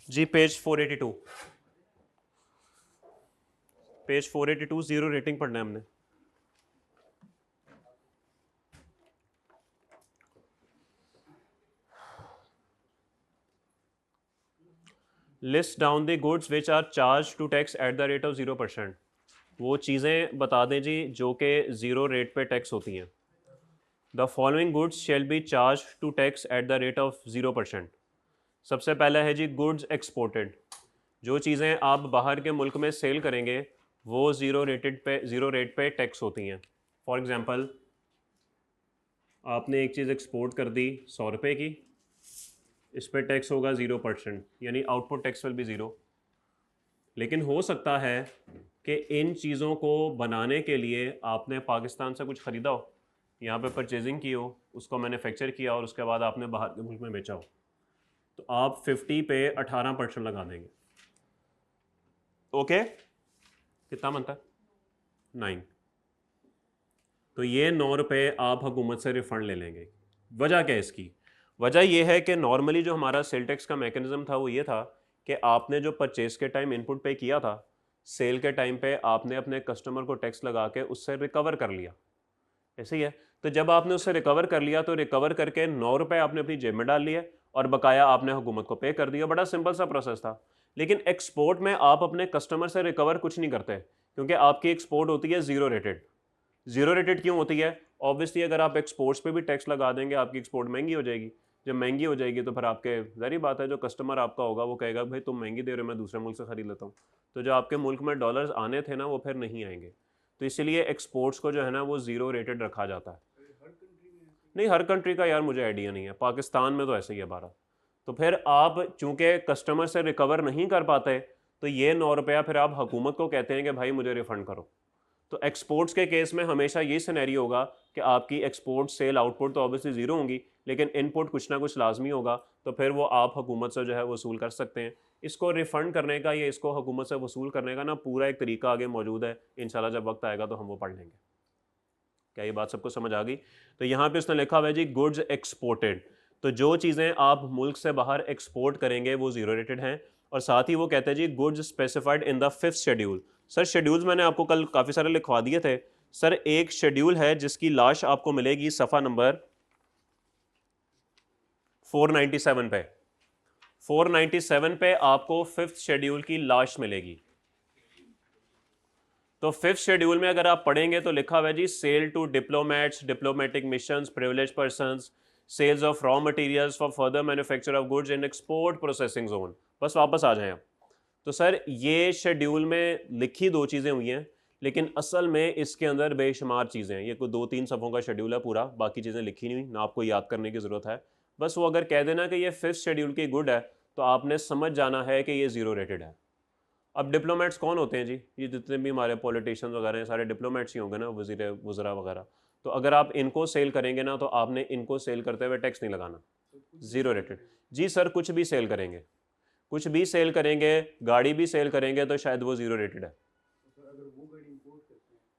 जी page 482, page 482 zero rating पढ़ना है हमने। List down the goods which are charge to tax at the rate of 0%। वो चीज़ें बता दें जी जो कि ज़ीरो रेट पे टैक्स होती हैं। The following goods shall be charge to tax at the rate of 0%। सबसे पहला है जी गुड्स एक्सपोर्टेड। जो चीज़ें आप बाहर के मुल्क में सेल करेंगे वो ज़ीरो रेट पे टैक्स होती हैं। फॉर एग्ज़ाम्पल आपने एक चीज़ एक्सपोर्ट कर दी 100 रुपये की, इस पर टैक्स होगा 0%, यानी output tax will be zero. लेकिन हो सकता है कि इन चीज़ों को बनाने के लिए आपने पाकिस्तान से कुछ ख़रीदा हो, यहाँ पे परचेजिंग की हो, उसको मैन्युफैक्चर किया और उसके बाद आपने बाहर के मुल्क में बेचा हो, तो आप 50 पे 18% लगा देंगे। ओके, कितना बनता है? 9। तो ये 9 रुपये आप हुकूमत से रिफ़ंड ले लेंगे। वजह क्या है इसकी? वजह यह है कि नॉर्मली जो हमारा सेल टैक्स का मैकेनिज्म था वो ये था कि आपने जो परचेज के टाइम इनपुट पे किया था, सेल के टाइम पे आपने अपने कस्टमर को टैक्स लगा के उससे रिकवर कर लिया। ऐसे ही है। तो जब आपने उससे रिकवर कर लिया तो रिकवर करके 9 रुपये आपने अपनी जेब में डाल लिए और बकाया आपने हुकूमत को पे कर दिया। बड़ा सिंपल सा प्रोसेस था। लेकिन एक्सपोर्ट में आप अपने कस्टमर से रिकवर कुछ नहीं करते, क्योंकि आपकी एक्सपोर्ट होती है ज़ीरो रेटेड। ज़ीरो रेटेड क्यों होती है? ऑब्वियसली अगर आप एक्सपोर्ट्स पे भी टैक्स लगा देंगे आपकी एक्सपोर्ट महंगी हो जाएगी। जब महंगी हो जाएगी तो फिर आपके ज़ाहिर बात है जो कस्टमर आपका होगा वो कहेगा भाई तुम महंगी दे रहे हो, मैं दूसरे मुल्क से ख़रीद लेता हूँ। तो जो आपके मुल्क में डॉलर्स आने थे ना वो फिर नहीं आएंगे। तो इसीलिए एक्सपोर्ट्स को जो है ना वो ज़ीरो रेटेड रखा जाता है। नहीं, हर कंट्री का यार मुझे आइडिया नहीं है, पाकिस्तान में तो ऐसे ही है 12। तो फिर आप चूंकि कस्टमर से रिकवर नहीं कर पाते तो ये 9 रुपया फिर आप हुकूमत को कहते हैं कि भाई मुझे रिफंड करो। तो एक्सपोर्ट्स के केस में हमेशा ये सिनेरियो होगा कि आपकी एक्सपोर्ट सेल आउटपुट तो ऑब्वियसली ज़ीरो होंगी, लेकिन इनपुट कुछ ना कुछ लाजमी होगा, तो फिर वो आप हुकूमत से जो है वसूल कर सकते हैं। इसको रिफ़ंड करने का या इसको हुकूमत से वसूल करने का ना पूरा एक तरीका आगे मौजूद है। इंशाल्लाह जब वक्त आएगा तो हम वो पढ़ लेंगे। क्या ये बात सबको समझ आ गई? तो यहाँ पे उसने लिखा हुआ है जी गुड्स एक्सपोर्टेड। तो जो चीज़ें आप मुल्क से बाहर एक्सपोर्ट करेंगे वो ज़ीरो रेटेड हैं। और साथ ही वो कहते हैं जी goods specified in the 5th schedule. Sir schedules मैंने आपको कल काफ़ी सारे लिखवा दिए थे। सर एक शेड्यूल है जिसकी लाश आपको मिलेगी सफ़ा नंबर 497 पे। 497 पे आपको 5th शेड्यूल की लाश मिलेगी। तो 5th शेड्यूल में अगर आप पढ़ेंगे तो लिखा हुआ है जी sale to diplomats, diplomatic missions, privilege persons, sales of raw materials for further manufacture of goods in export processing zone. बस वापस आ जाएं आप। तो सर ये शेड्यूल में लिखी दो चीज़ें हुई हैं, लेकिन असल में इसके अंदर बेशुमार चीज़ें हैं। ये कोई 2-3 सफ़ों का शेड्यूल है पूरा, बाकी चीज़ें लिखी नहीं, ना आपको याद करने की ज़रूरत है। बस वो अगर कह देना कि ये 5th शेड्यूल की गुड है तो आपने समझ जाना है कि ये ज़ीरो रेटेड है। अब डिप्लोमेट्स कौन होते हैं जी? ये जितने भी हमारे पॉलिटिशियंस वगैरह हैं सारे डिप्लोमेट्स ही होंगे ना, वजीर वज़रा वगैरह। तो अगर आप इनको सेल करेंगे ना तो आपने इनको सेल करते हुए टैक्स नहीं लगाना। Zero rated. जी सर कुछ भी सेल करेंगे, कुछ भी सेल करेंगे, गाड़ी भी सेल करेंगे तो शायद वो ज़ीरो रेटेड है।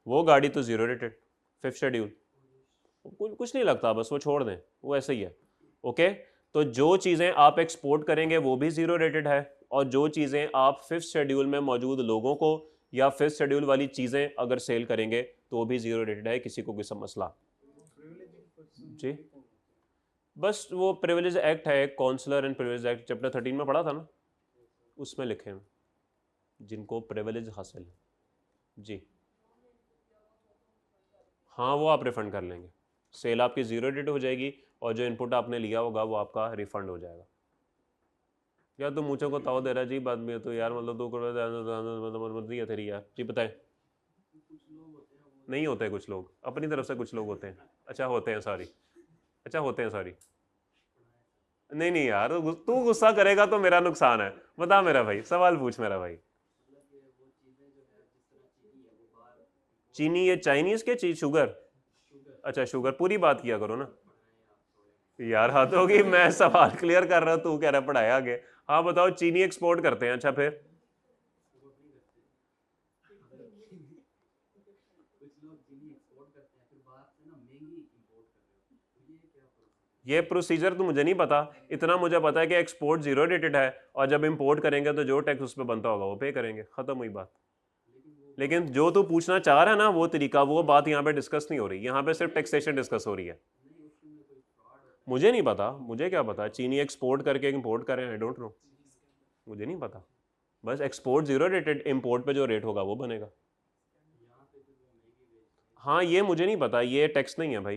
वो गाड़ी तो ज़ीरो रेटेड। 5th शेड्यूल कुछ नहीं लगता, बस वो छोड़ दें, वो ऐसे ही है। ओके। तो जो चीज़ें आप एक्सपोर्ट करेंगे वो भी ज़ीरो रेटेड है, और जो चीज़ें आप 5th शेड्यूल में मौजूद लोगों को या 5th शेड्यूल वाली चीज़ें अगर सेल करेंगे तो वो भी ज़ीरो रेटेड है। किसी को कोई मसला? जी बस वो प्रिविलेज एक्ट है, counsellor and privilege act chapter 13 में पढ़ा था ना, उसमें लिखे हैं जिनको प्रिविलेज हासिल है। जी हाँ वो आप रिफ़ंड कर लेंगे। सेल आपकी ज़ीरो रेटेड हो जाएगी और जो इनपुट आपने लिया होगा वो आपका रिफ़ंड हो जाएगा। यार तो मुझे को ताव दे रहा है जी बाद में, तो यार मतलब 2 करोड़ मतलब नहीं है तेरी यार। जी बताएं। नहीं होते कुछ लोग अपनी तरफ से, कुछ लोग होते हैं। अच्छा होते हैं, सॉरी। अच्छा होते हैं, सॉरी। नहीं नहीं यार, तू गुस्सा करेगा तो मेरा नुकसान है। बता मेरा भाई, सवाल पूछ मेरा भाई। चीनी ये चाइनीज के चीज शुगर? अच्छा शुगर, पूरी बात किया करो ना यार। हद होगी, मैं सवाल क्लियर कर रहा हूँ तू कह रहा पढ़ाए आगे। हाँ बताओ, चीनी एक्सपोर्ट करते हैं, अच्छा फिर? ये प्रोसीजर तो मुझे नहीं पता, इतना मुझे पता है कि एक्सपोर्ट जीरो रेटेड है और जब इंपोर्ट करेंगे तो जो टैक्स उस पर बनता होगा वो पे करेंगे, खत्म हुई बात। लेकिन जो तू पूछना चाह रहा है ना वो तरीका, वो बात यहाँ पे डिस्कस नहीं हो रही, यहाँ पे सिर्फ टैक्सेशन डिस्कस हो रही है। मुझे नहीं पता, मुझे क्या पता, चीनी एक्सपोर्ट करके इंपोर्ट करें, आई डोंट नो, मुझे नहीं पता। बस एक्सपोर्ट जीरो रेटेड, इंपोर्ट पे जो रेट होगा वो बनेगा। हाँ ये मुझे नहीं पता, ये टैक्स नहीं है भाई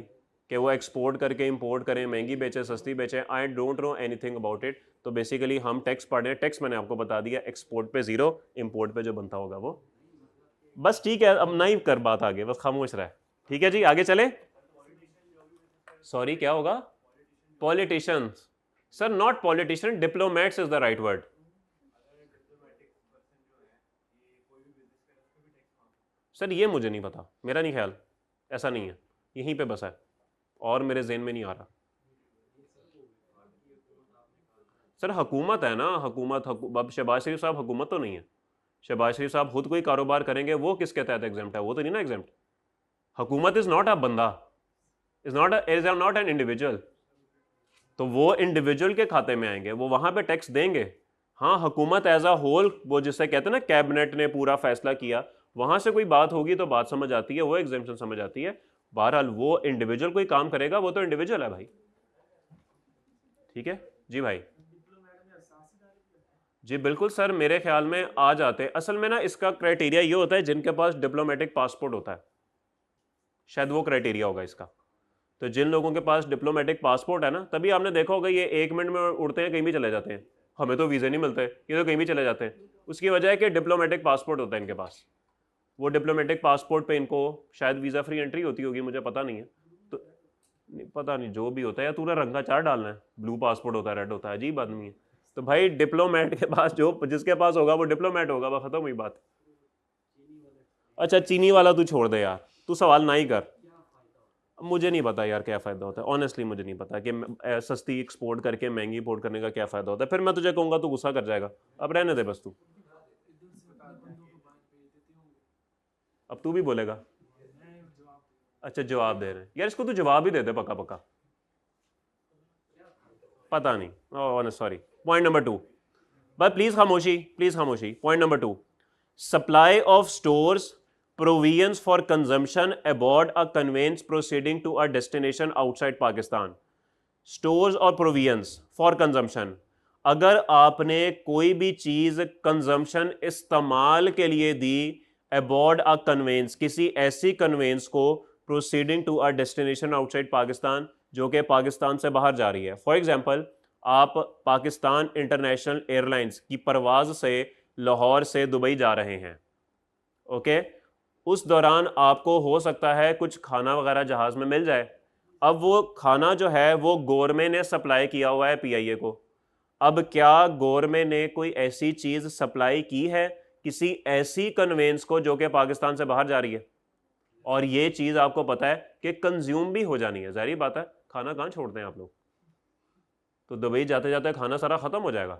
कि वो एक्सपोर्ट करके इंपोर्ट करें, महंगी बेचे सस्ती बेचे, I don't know anything about it. तो बेसिकली हम टैक्स पढ़ रहे हैं, टैक्स मैंने आपको बता दिया, एक्सपोर्ट पे जीरो, इंपोर्ट पे जो बनता होगा वो। बस ठीक है, अब नहीं कर बात आगे, बस खामोश रहा है। ठीक है जी, आगे चले। सॉरी क्या होगा? Politicians? Sir not politician, diplomats is the right word. Sir ये मुझे नहीं पता, मेरा नहीं ख्याल, ऐसा नहीं है, यहीं पे बसा है और मेरे जेहन में नहीं आ रहा। सर हुकूमत है ना, हुकूमत, अब शहबाज शरीफ साहब हुकूमत तो नहीं है। शहबाज शरीफ साहब खुद कोई कारोबार करेंगे, वो किसके तहत एग्जाम्प्ट है? वो तो नहीं ना एग्जाम्प्ट। हुकूमत इज नॉट अ बंदा, इज नॉट एन इंडिविजुअल। तो वो इंडिविजुअल के खाते में आएंगे, वो वहां पे टैक्स देंगे। हाँ हुकूमत एज अ होल, वो जिससे कहते हैं ना कैबिनेट ने पूरा फैसला किया, वहां से कोई बात होगी तो बात समझ आती है, वो एग्जाम्पशन समझ आती है। बहरहाल वो इंडिविजुअल कोई काम करेगा वो तो इंडिविजुअल है भाई। ठीक है जी भाई। जी बिल्कुल सर, मेरे ख्याल में आ जाते हैं। असल में ना इसका क्राइटेरिया ये होता है जिनके पास डिप्लोमेटिक पासपोर्ट होता है, शायद वो क्राइटेरिया होगा इसका। तो जिन लोगों के पास डिप्लोमेटिक पासपोर्ट है ना, तभी आपने देखा होगा ये 1 मिनट में उड़ते हैं, कहीं भी चले जाते हैं। हमें तो वीज़े नहीं मिलते, ये तो कहीं भी चले जाते हैं। उसकी वजह है कि डिप्लोमेटिक पासपोर्ट होता है इनके पास। वो डिप्लोमेटिक पासपोर्ट पे इनको शायद वीज़ा फ्री एंट्री होती होगी, मुझे पता नहीं है। तो नहीं पता नहीं, जो भी होता है, या पूरा रंग का चार्ट डालना है, ब्लू पासपोर्ट होता है, रेड होता है, अजीब आदमी है। तो भाई डिप्लोमेट के पास, जो जिसके पास होगा वो डिप्लोमेट होगा, वह खत्म हुई बात। अच्छा चीनी वाला तू छोड़ दे यार, तू सवाल ना ही कर। मुझे नहीं पता यार क्या फ़ायदा होता है, ऑनेस्टली मुझे नहीं पता कि सस्ती एक्सपोर्ट करके महंगी इंपोर्ट करने का क्या फ़ायदा होता है। फिर मैं तुझे कहूँगा तो गुस्सा कर जाएगा, अब रहने दे बस तू। अब तू भी बोलेगा? अच्छा जवाब दे रहे हैं यार, इसको तू जवाब ही दे दे पक्का पक्का। पता नहीं, oh sorry. Point number 2, but please खामोशी, प्लीज खामोशी। Point number 2, supply of stores provisions for consumption aboard a conveyance proceeding to a destination outside Pakistan। Stores और प्रोविजंस फॉर कंजम्पशन, अगर आपने कोई भी चीज कंजम्पशन इस्तेमाल के लिए दी अबॉर्ड अ कन्वेंस, किसी ऐसी कन्वेंस को proceeding to a destination outside Pakistan, जो कि पाकिस्तान से बाहर जा रही है। फॉर एग्जांपल आप पाकिस्तान इंटरनेशनल एयरलाइंस की परवाज से लाहौर से दुबई जा रहे हैं, ओके। उस दौरान आपको हो सकता है कुछ खाना वगैरह जहाज में मिल जाए। अब वो खाना जो है वो गवर्नमेंट ने सप्लाई किया हुआ है पीआईए को। अब क्या गवर्नमेंट ने कोई ऐसी चीज सप्लाई की है किसी ऐसी कन्वेंस को जो कि पाकिस्तान से बाहर जा रही है, और ये चीज आपको पता है कि कंज्यूम भी हो जानी है? जाहिर बात है, खाना कहाँ छोड़ते हैं आप लोग, तो दुबई जाते जाते खाना सारा खत्म हो जाएगा।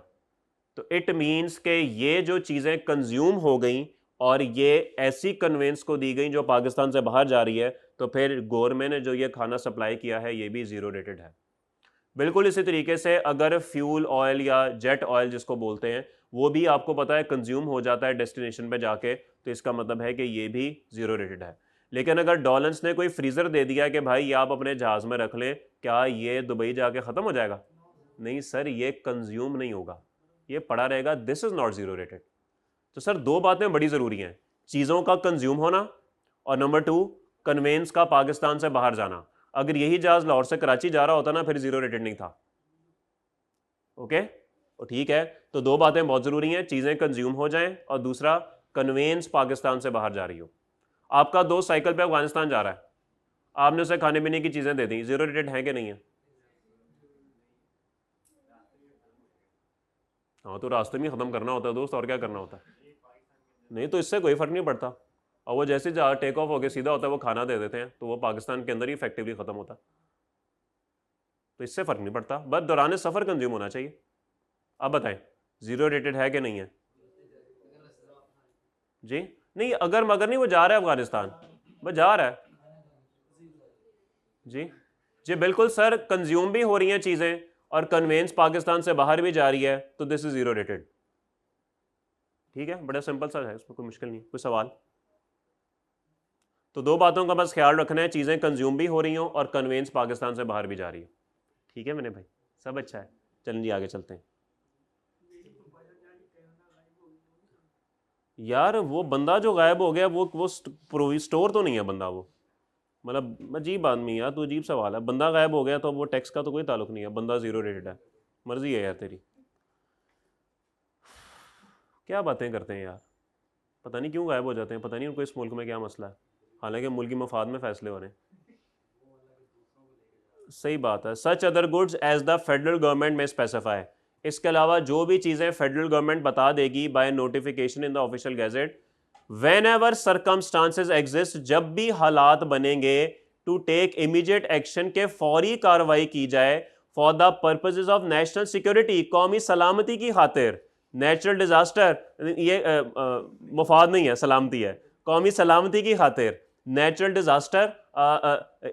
तो इट मीन्स के ये जो चीजें कंज्यूम हो गई और ये ऐसी कन्वेंस को दी गई जो पाकिस्तान से बाहर जा रही है, तो फिर गवर्नमेंट ने जो ये खाना सप्लाई किया है ये भी जीरो रेटेड है। बिल्कुल इसी तरीके से अगर फ्यूल ऑयल या जेट ऑयल जिसको बोलते हैं वो भी आपको पता है कंज्यूम हो जाता है डेस्टिनेशन पे जाके, तो इसका मतलब है कि ये भी जीरो रेटेड है। लेकिन अगर डॉलर्स ने कोई फ्रीजर दे दिया कि भाई ये आप अपने जहाज में रख लें, क्या ये दुबई जाके खत्म हो जाएगा? नहीं सर, ये कंज्यूम नहीं होगा, ये पड़ा रहेगा, this is not zero rated. तो सर दो बातें बड़ी ज़रूरी हैं, चीज़ों का कंज्यूम होना और नंबर 2 कन्वेंस का पाकिस्तान से बाहर जाना। अगर यही जहाज लाहौर से कराची जा रहा होता ना, फिर जीरो रेटेड नहीं था, ओके। तो ठीक है, तो दो बातें बहुत ज़रूरी हैं, चीज़ें कंज्यूम हो जाएं और दूसरा कन्वेंस पाकिस्तान से बाहर जा रही हो। आपका दोस्त साइकिल पे अफगानिस्तान जा रहा है, आपने उसे खाने पीने की चीज़ें दे दी, जीरो रेटेड है कि नहीं है? हाँ तो रास्ते में ख़त्म करना होता है दोस्त, और क्या करना होता है? नहीं तो इससे कोई फ़र्क नहीं पड़ता, और वो जैसे जहाँ टेक ऑफ होकर सीधा होता है वो खाना दे देते हैं, तो वो पाकिस्तान के अंदर ही इफेक्टिवली ख़त्म होता है। तो इससे फ़र्क नहीं पड़ता, बस दौरान सफ़र कंज्यूम होना चाहिए। अब बताएं जीरो रेटेड है कि नहीं है? जी नहीं, अगर मगर नहीं, वो जा रहा है अफगानिस्तान, बस जा रहा है जी। जी बिल्कुल सर, कंज्यूम भी हो रही हैं चीज़ें और कन्वेंस पाकिस्तान से बाहर भी जा रही है, तो दिस इज जीरो रेटेड। ठीक है, बड़ा सिंपल सा है, इसमें कोई मुश्किल नहीं। कोई सवाल? तो दो बातों का बस ख्याल रखना है, चीज़ें कंज्यूम भी हो रही हों और कन्वेंस पाकिस्तान से बाहर भी जा रही है। ठीक है मैंने भाई, सब अच्छा है। चलें जी आगे चलते हैं। यार वो बंदा जो गायब हो गया वो स्टोर तो नहीं है बंदा, वो मतलब अजीब आदमी यार, तो अजीब सवाल है। बंदा गायब हो गया तो वो टैक्स का तो कोई ताल्लुक नहीं है, बंदा जीरो रेटेड है। मर्जी है यार तेरी, क्या बातें करते हैं यार, पता नहीं क्यों गायब हो जाते हैं, पता नहीं उनको इस मुल्क में क्या मसला है, हालांकि मुल्की मफाद में फैसले हो रहे हैं। सही बात है। Such other goods as the federal government may specify, इसके अलावा जो भी चीज़ें फेडरल गवर्नमेंट बता देगी by notification in the official gazette, whenever circumstances exist, जब भी हालात बनेंगे टू टेक इमीडिएट एक्शन के फौरी कार्रवाई की जाए for the purposes of national security, कौमी सलामती की खातिर। नेचुरल डिजास्टर ये मफाद नहीं है, सलामती है, कौमी सलामती की खातिर। नेचुरल डिजास्टर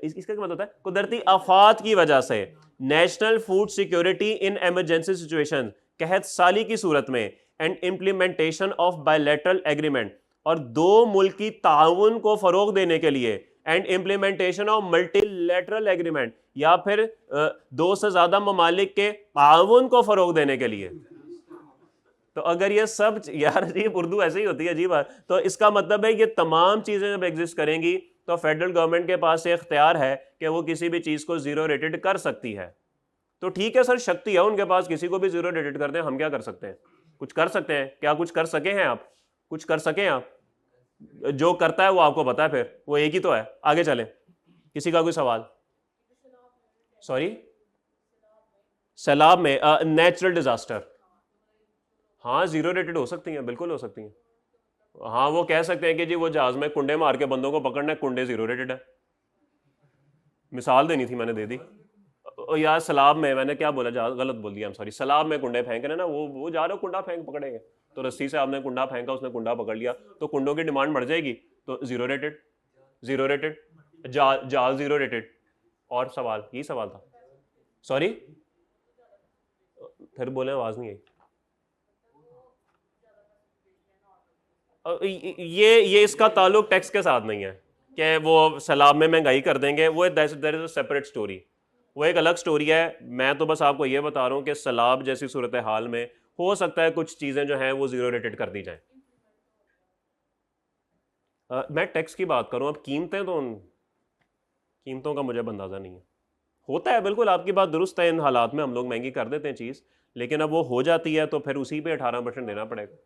इसका क्या मतलब होता है? कुदरती आफात की वजह से, national food security in emergency situation, कहत साली की सूरत में, and implementation of bilateral agreement, और दो मुल्क की ताउन को फरोग देने के लिए, and implementation of multilateral agreement, या फिर दो से ज्यादा ममालिक के ताउन को फरोग देने के लिए। तो अगर ये सब यार अजीब उर्दू ऐसे ही होती है अजीब, तो इसका मतलब है ये तमाम चीजें जब एग्जिस्ट करेंगी तो फेडरल गवर्नमेंट के पास ये इख्तियार है कि वो किसी भी चीज को जीरो रेटेड कर सकती है। तो ठीक है सर, शक्ति है उनके पास, किसी को भी जीरो रेटेड कर दें, हम क्या कर सकते हैं? कुछ कर सकते हैं क्या? कुछ कर सके हैं आप? कुछ कर सके आप? जो करता है वो आपको पता है, फिर वो एक ही तो है। आगे चलें, किसी का कोई सवाल? सॉरी, सैलाब में नेचुरल डिजास्टर, हाँ जीरो रेटेड हो सकती हैं, बिल्कुल हो सकती हैं। हाँ वो कह सकते हैं कि जी वो जहाज में कुंडे मार के बंदों को पकड़ना है, कुंडे जीरो रेटेड है। मिसाल देनी थी, मैंने दे दी। यार सलाब में, मैंने क्या बोला, जहाज गलत बोल दिया, सॉरी। सलाब में कुंडे फेंक रहे ना, वो जा रहे हो कुंडा फेंक पकड़ेंगे, तो रस्सी से आपने कुंडा फेंका, उसने कुंडा पकड़ लिया, तो कुंडों की डिमांड बढ़ जाएगी, तो जीरो रेटेड। जीरो रेटेड जाल जीरो रेटेड। और सवाल, यही सवाल था। सॉरी फिर बोले, आवाज नहीं आई। ये इसका ताल्लुक टैक्स के साथ नहीं है कि वो सैलाब में महंगाई कर देंगे, वो there is a separate story, वो एक अलग स्टोरी है। मैं तो बस आपको ये बता रहा हूँ कि सैलाब जैसी सूरत हाल में हो सकता है कुछ चीज़ें जो हैं वो जीरो रेटेड कर दी जाएं। मैं टैक्स की बात करूँ, अब कीमतें तो कीमतों का मुझे अंदाज़ा नहीं है। होता है, बिल्कुल आपकी बात दुरुस्त है, इन हालात में हम लोग महंगी कर देते हैं चीज़, लेकिन अब वो हो जाती है तो फिर उसी पे 18% देना पड़ेगा।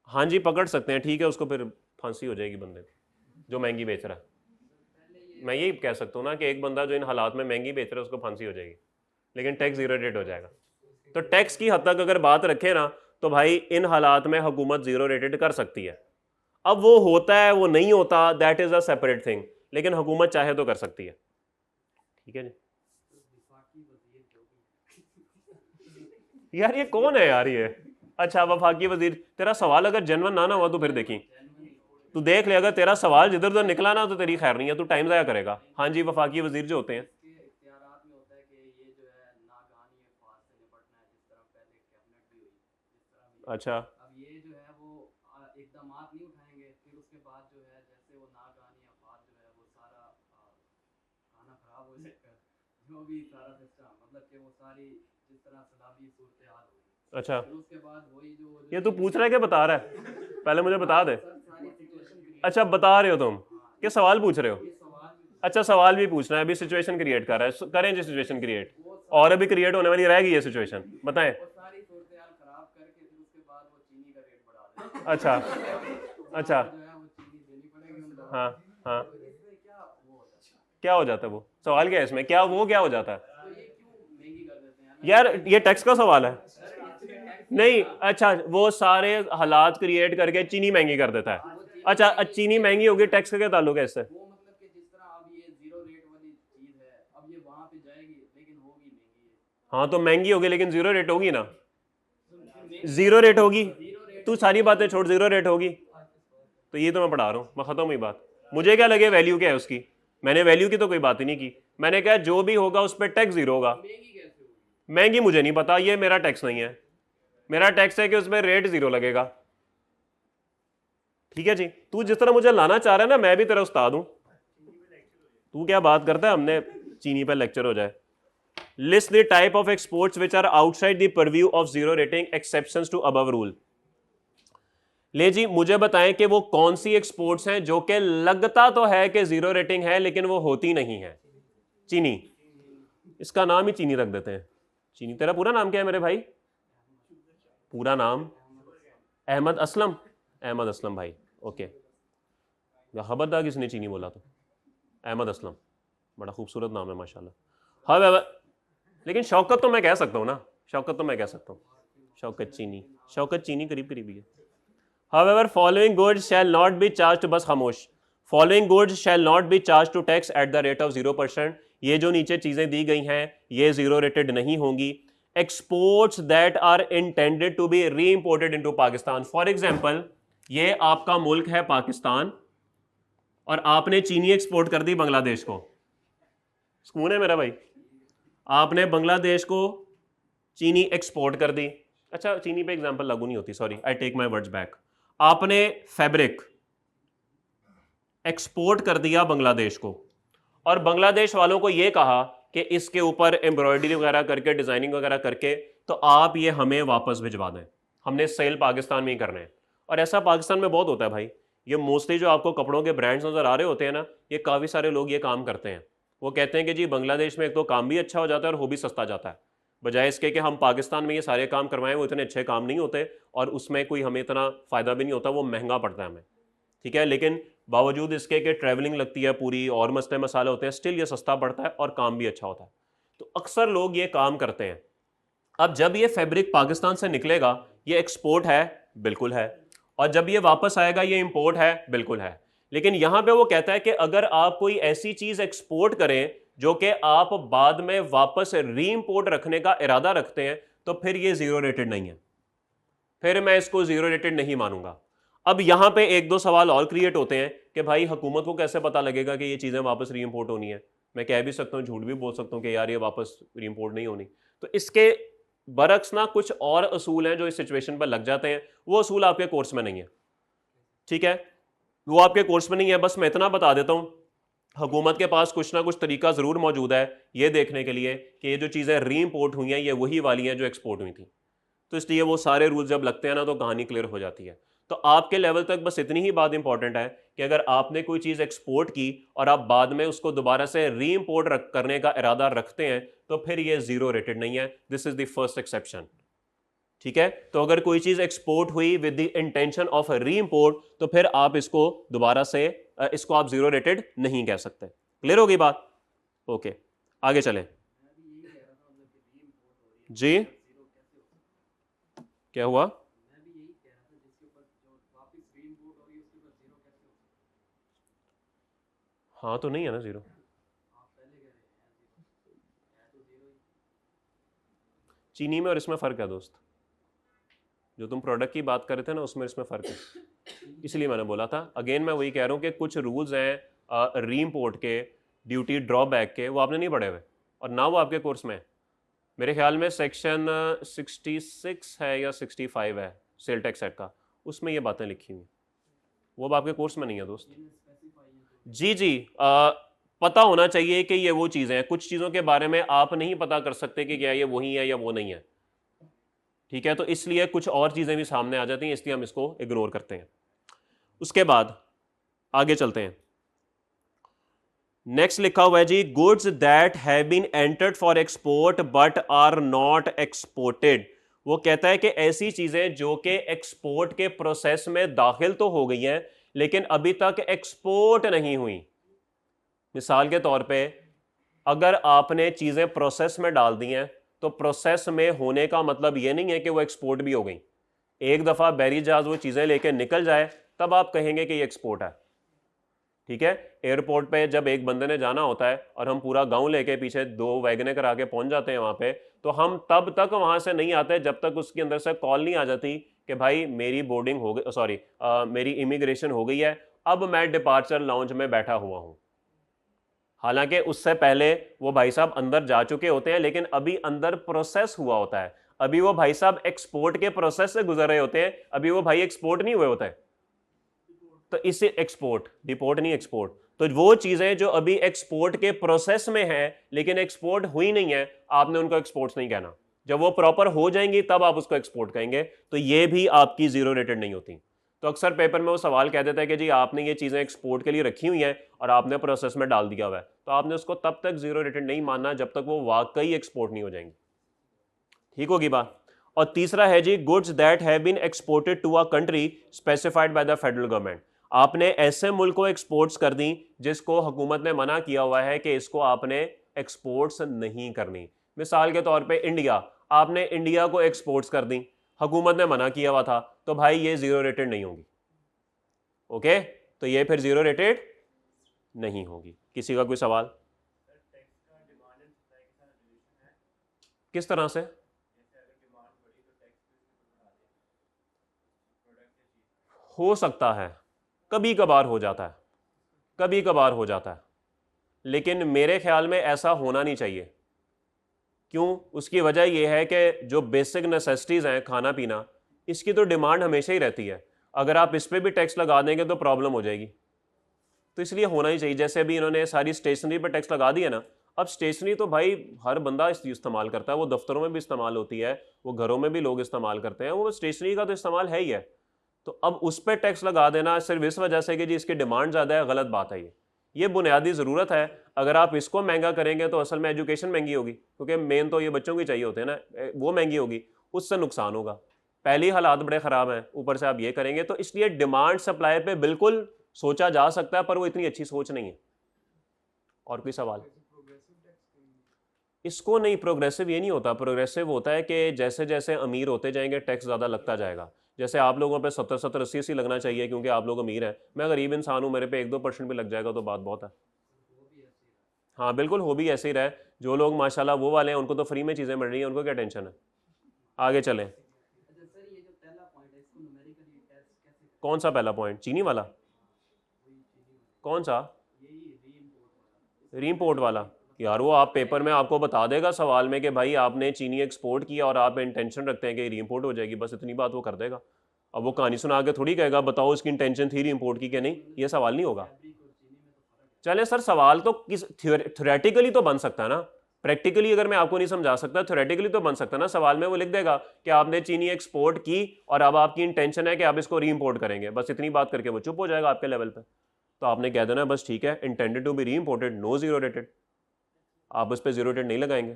हाँ जी पकड़ सकते हैं, ठीक है, उसको फिर फांसी हो जाएगी बंदे जो महंगी बेच रहा है। मैं यही कह सकता हूँ ना कि एक बंदा जो इन हालात में महंगी बेच रहा है उसको फांसी हो जाएगी, लेकिन टैक्स जीरो रेट हो जाएगा। तो टैक्स की हद तक अगर बात रखें ना, तो भाई इन हालात में हुकूमत जीरो रेटेड कर सकती है। अब वो होता है वो नहीं होता, that is a separate thing, लेकिन हुकूमत चाहे तो कर सकती है। ठीक है जी। यार ये कौन है यार ये? अच्छा वफाकी वजीर, तेरा सवाल अगर जेन्युइन ना हुआ तो फिर देखी, तू देख ले, अगर तेरा सवाल जिधर उधर निकला ना तो तेरी खैर नहीं है, तू टाइम ज़ाया करेगा। हाँ जी, वफाकी वजीर जो होते हैं, अच्छा अब ये जो है वो इकदामात नहीं उठाएंगे, फिर उसके बाद जो है जैसे वो नागानी आफात जो है वो सारा खाना खराब हो जाएगा, जो भी सारा सिस्टम, मतलब कि वो सारी जिस तरह सैलाबी सूरत हाल होगी, अच्छा, फिर उसके बाद वही जो ये तू पूछ रहा है क्या बता रहा है? पहले मुझे बता दे। सर सारी सिचुएशन अच्छा बता रहे हो तुम, हाँ क्या सवाल पूछ रहे हो? ये सवाल भी अच्छा सवाल भी पूछना है, अभी सिचुएशन क्रिएट कर रहा है, करें जी सिचुएशन क्रिएट, वो और सारी अभी क्रिएट होने वाली रहेगी ये सिचुएशन, बताएं। वो सारी सूरत हाल खराब करके फिर उसके बाद वो चीनी का रेट बढ़ा देते अच्छा तो अच्छा, जो है वो चीनी देनी पड़ेगी उन लोगों हाँ को, हाँ, तो इससे क्या वो हो जाता है, क्या हो जाता है वो? सवाल क्या है इसमें, क्या वो क्या हो जाता है? तो ये क्यों महंगी कर देते हैं यार ये टैक्स का सवाल है। टैक्स नहीं अच्छा, वो सारे हालात क्रिएट करके चीनी महंगी कर देता है। अच्छा चीनी महंगी होगी, टैक्स का क्या ताल्लुक है इससे? वो मतलब कि जिस तरह अब ये जीरो रेट वाली चीज है, अब ये वहां पे जाएगी लेकिन होगी महंगी है। हाँ तो महंगी होगी लेकिन जीरो रेट होगी ना, जीरो रेट होगी, तू सारी बातें छोड़, जीरो रेट होगी, तो ये तो मैं पढ़ा रहा हूँ, मैं खत्म हुई बात। मुझे क्या लगे वैल्यू क्या है उसकी, मैंने वैल्यू की तो कोई बात ही नहीं की, मैंने कहा जो भी होगा उस पर टैक्स जीरो होगा। महंगी कैसे होगी? महंगी मुझे नहीं पता, ये मेरा टैक्स नहीं है, मेरा टैक्स है कि उसमें रेट जीरो लगेगा। ठीक है जी, तू जिस तरह मुझे लाना चाह रहा है ना, मैं भी तेरा उस्ताद हूं। तू क्या बात करता है हमने चीनी पे लेक्चर हो जाए। List the type of exports which are outside the purview of zero rating exceptions to above rule. ले जी, मुझे बताएं कि वो कौन सी एक्सपोर्ट्स हैं जो कि लगता तो है कि जीरो रेटिंग है लेकिन वो होती नहीं है। चीनी, इसका नाम ही चीनी रख देते हैं। चीनी, तेरा पूरा नाम क्या है मेरे भाई? पूरा नाम अहमद असलम। अहमद असलम भाई, ओके। खबरदार किसने चीनी बोला तो। अहमद असलम, बड़ा खूबसूरत नाम है माशाल्लाह। हाँ, लेकिन शौकत तो मैं कह सकता हूँ ना, शौकत तो मैं कह सकता हूँ। शौकत चीनी, शौकत चीनी करीब करीब ही है। However, following goods shall not be charged, बस खामोश। Following goods shall not be charged to tax at the rate of 0%। ये जो नीचे चीजें दी गई हैं ये जीरो रेटेड नहीं होंगी। Exports that are intended to be re-imported into Pakistan, for example, ये आपका मुल्क है पाकिस्तान और आपने चीनी एक्सपोर्ट कर दी बांग्लादेश को। सुकून है मेरा भाई? आपने बांग्लादेश को चीनी एक्सपोर्ट कर दी। अच्छा, चीनी पे एग्जांपल लागू नहीं होती, sorry, I take my words back. आपने फैब्रिक एक्सपोर्ट कर दिया बांग्लादेश को और बांग्लादेश वालों को यह कहा कि इसके ऊपर एम्ब्रॉयडरी वगैरह करके, डिजाइनिंग वगैरह करके तो आप ये हमें वापस भिजवा दें, हमने सेल पाकिस्तान में ही करने हैं। और ऐसा पाकिस्तान में बहुत होता है भाई। ये मोस्टली जो आपको कपड़ों के ब्रांड्स नजर आ रहे होते हैं ना, ये काफ़ी सारे लोग ये काम करते हैं। वो कहते हैं कि जी बांग्लादेश में एक तो काम भी अच्छा हो जाता है और वो भी सस्ता जाता है, बजाय इसके कि हम पाकिस्तान में ये सारे काम करवाएं। वो इतने अच्छे काम नहीं होते और उसमें कोई हमें इतना फ़ायदा भी नहीं होता, वो महंगा पड़ता है हमें। ठीक है, लेकिन बावजूद इसके कि ट्रैवलिंग लगती है पूरी और मसले मसाले होते हैं, स्टिल ये सस्ता पड़ता है और काम भी अच्छा होता है। तो अक्सर लोग ये काम करते हैं। अब जब ये फैब्रिक पाकिस्तान से निकलेगा, ये एक्सपोर्ट है, बिल्कुल है, और जब ये वापस आएगा ये इंपोर्ट है, बिल्कुल है। लेकिन यहां पे वो कहता है कि अगर आप कोई ऐसी चीज एक्सपोर्ट करें जो कि आप बाद में वापस री इंपोर्ट रखने का इरादा रखते हैं, तो फिर ये जीरो रेटेड नहीं है, फिर मैं इसको जीरो रेटेड नहीं मानूंगा। अब यहां पे एक दो सवाल और क्रिएट होते हैं कि भाई हुकूमत को कैसे पता लगेगा कि ये चीजें वापस री इंपोर्ट होनी है? मैं कह भी सकता हूँ, झूठ भी बोल सकता हूँ कि यार ये वापस री इंपोर्ट नहीं होनी। तो इसके बरक्स ना कुछ और असूल हैं जो इस सिचुएशन पर लग जाते हैं। वो असूल आपके कोर्स में नहीं है, ठीक है, वो आपके कोर्स में नहीं है। बस मैं इतना बता देता हूं, हुकूमत के पास कुछ ना कुछ तरीका जरूर मौजूद है ये देखने के लिए कि ये जो चीज़ें री इंपोर्ट हुई हैं ये वही वाली हैं जो एक्सपोर्ट हुई थी। तो इसलिए वो सारे रूल जब लगते हैं ना तो कहानी क्लियर हो जाती है। तो आपके लेवल तक बस इतनी ही बात इंपॉर्टेंट है कि अगर आपने कोई चीज़ एक्सपोर्ट की और आप बाद में उसको दोबारा से री इंपोर्ट करने का इरादा रखते हैं, तो फिर ये जीरो रेटेड नहीं है। This is the first exception. ठीक है, तो अगर कोई चीज एक्सपोर्ट हुई विद द इंटेंशन ऑफ री इंपोर्ट, तो फिर आप इसको दोबारा से इसको आप जीरो रेटेड नहीं कह सकते। क्लियर होगी बात? ओके, आगे चलें जी। क्या हुआ? हाँ तो नहीं है ना जीरो। चीनी में और इसमें फ़र्क है दोस्त, जो तुम प्रोडक्ट की बात कर रहे थे ना उसमें इसमें फ़र्क है। इसलिए मैंने बोला था, अगेन मैं वही कह रहा हूँ कि कुछ रूल्स हैं री इम्पोर्ट के, ड्यूटी ड्रॉबैक के, वो आपने नहीं पढ़े हुए और ना वो आपके कोर्स में है। मेरे ख्याल में सेक्शन 66 है या 65 है सेल टैक्स एक्ट का, उसमें ये बातें लिखी हुई, वो अब आपके कोर्स में नहीं है दोस्त। जी जी, पता होना चाहिए कि ये वो चीज़ें हैं। कुछ चीज़ों के बारे में आप नहीं पता कर सकते कि क्या ये वही है या वो नहीं है, ठीक है, तो इसलिए कुछ और चीज़ें भी सामने आ जाती हैं, इसलिए हम इसको इग्नोर करते हैं। उसके बाद आगे चलते हैं। नेक्स्ट लिखा हुआ है जी, goods that have been entered for export but are not exported. वो कहता है कि ऐसी चीज़ें जो कि एक्सपोर्ट के प्रोसेस में दाखिल तो हो गई हैं लेकिन अभी तक एक्सपोर्ट नहीं हुई। मिसाल के तौर पे अगर आपने चीज़ें प्रोसेस में डाल दी हैं तो प्रोसेस में होने का मतलब ये नहीं है कि वो एक्सपोर्ट भी हो गई। एक दफ़ा बैरी जहाज वो चीज़ें लेके निकल जाए तब आप कहेंगे कि ये एक्सपोर्ट है। ठीक है, एयरपोर्ट पे जब एक बंदे ने जाना होता है और हम पूरा गांव लेके पीछे 2 वैगने करा के पहुंच जाते हैं वहां पे, तो हम तब तक वहां से नहीं आते जब तक उसके अंदर से कॉल नहीं आ जाती कि भाई मेरी बोर्डिंग हो गई, सॉरी मेरी इमिग्रेशन हो गई है, अब मैं डिपार्चर लाउंज में बैठा हुआ हूं। हालांकि उससे पहले वो भाई साहब अंदर जा चुके होते हैं, लेकिन अभी अंदर प्रोसेस हुआ होता है, अभी वो भाई साहब एक्सपोर्ट के प्रोसेस से गुजर रहे होते हैं, अभी वो भाई एक्सपोर्ट नहीं हुए होते हैं। तो इसे एक्सपोर्ट, डिपोर्ट नहीं, एक्सपोर्ट। तो वो चीजें जो अभी एक्सपोर्ट के प्रोसेस में है लेकिन एक्सपोर्ट हुई नहीं है, आपने उनको एक्सपोर्ट्स नहीं कहना। जब वो प्रॉपर हो जाएंगी तब आप उसको एक्सपोर्ट कहेंगे, तो ये भी आपकी जीरो रेटेड नहीं होती। तो अक्सर पेपर में वो सवाल कह देता है कि जी आपने ये चीजें एक्सपोर्ट के लिए रखी हुई हैं और आपने प्रोसेस में डाल दिया हुआ है, तो आपने उसको तब तक जीरो रेटेड नहीं मानना जब तक वो वाकई एक्सपोर्ट नहीं हो जाएंगी। ठीक होगी बात। और तीसरा है जी, goods that have been exported to a country specified by the federal government. आपने ऐसे मुल्क को एक्सपोर्ट्स कर दी जिसको हुकूमत ने मना किया हुआ है कि इसको आपने एक्सपोर्ट्स नहीं करनी। मिसाल के तौर पे इंडिया, आपने इंडिया को एक्सपोर्ट्स कर दी, हुकूमत ने मना किया हुआ था, तो भाई ये जीरो रेटेड नहीं होगी। ओके, तो ये फिर जीरो रेटेड नहीं होगी। किसी का कोई सवाल? किस तरह से? हो सकता है, कभी कभार हो जाता है, कभी कभार हो जाता है, लेकिन मेरे ख्याल में ऐसा होना नहीं चाहिए। क्यों? उसकी वजह यह है कि जो बेसिक नेसेसिटीज़ हैं, खाना पीना, इसकी तो डिमांड हमेशा ही रहती है। अगर आप इस पर भी टैक्स लगा देंगे तो प्रॉब्लम हो जाएगी। तो इसलिए होना ही चाहिए। जैसे अभी इन्होंने सारी स्टेशनरी पर टैक्स लगा दिया ना, अब स्टेशनरी तो भाई हर बंदा इस्तेमाल करता है, वो दफ्तरों में भी इस्तेमाल होती है, वो घरों में भी लोग इस्तेमाल करते हैं, वो स्टेशनरी का तो इस्तेमाल है ही है। तो अब उस पर टैक्स लगा देना सिर्फ इस वजह से कि जी इसकी डिमांड ज़्यादा है, गलत बात है। ये बुनियादी ज़रूरत है। अगर आप इसको महंगा करेंगे तो असल में एजुकेशन महंगी होगी, क्योंकि मेन तो ये बच्चों की चाहिए होते हैं ना, वो महंगी होगी, उससे नुकसान होगा। पहले ही हालात बड़े ख़राब हैं, ऊपर से आप ये करेंगे, तो इसलिए डिमांड सप्लाई पे बिल्कुल सोचा जा सकता है, पर वो इतनी अच्छी सोच नहीं है। और कोई सवाल? इसको नहीं, प्रोग्रेसिव ये नहीं होता। प्रोग्रेसिव होता है कि जैसे जैसे अमीर होते जाएंगे टैक्स ज़्यादा लगता जाएगा। जैसे आप लोगों पे 70-70, 80-80 लगना चाहिए क्योंकि आप लोग अमीर हैं, मैं गरीब इंसान हूँ, मेरे पे 1-2% भी लग जाएगा तो बात बहुत है। हाँ बिल्कुल, हो भी ऐसे ही रहा है। जो लोग माशाल्लाह वो वाले हैं उनको तो फ्री में चीज़ें मिल रही हैं, उनको क्या टेंशन है। आगे चलें। कौन सा पहला पॉइंट? चीनी वाला? कौन सा? रीइंपोर्ट वाला? यार वो आप पेपर में आपको बता देगा सवाल में कि भाई आपने चीनी एक्सपोर्ट किया और आप इंटेंशन रखते हैं कि रीइंपोर्ट हो जाएगी, बस इतनी बात वो कर देगा। अब वो कहानी सुना के थोड़ी कहेगा बताओ उसकी इंटेंशन थी रीइंपोर्ट की कि नहीं, ये सवाल नहीं होगा। चले सर, सवाल तो किस थ्योरेटिकली तो बन सकता है ना, प्रैक्टिकली अगर मैं आपको नहीं समझा सकता, थ्योरेटिकली तो बन सकता है ना। सवाल में वो लिख देगा कि आपने चीनी एक्सपोर्ट की और अब आपकी इंटेंशन है कि आप इसको रीइंपोर्ट करेंगे, बस इतनी बात करके वो चुप हो जाएगा आपके लेवल पे। तो आपने कह देना बस ठीक है, intended to be reimported, no zero rated, आप उस पर जीरो रेट नहीं लगाएंगे।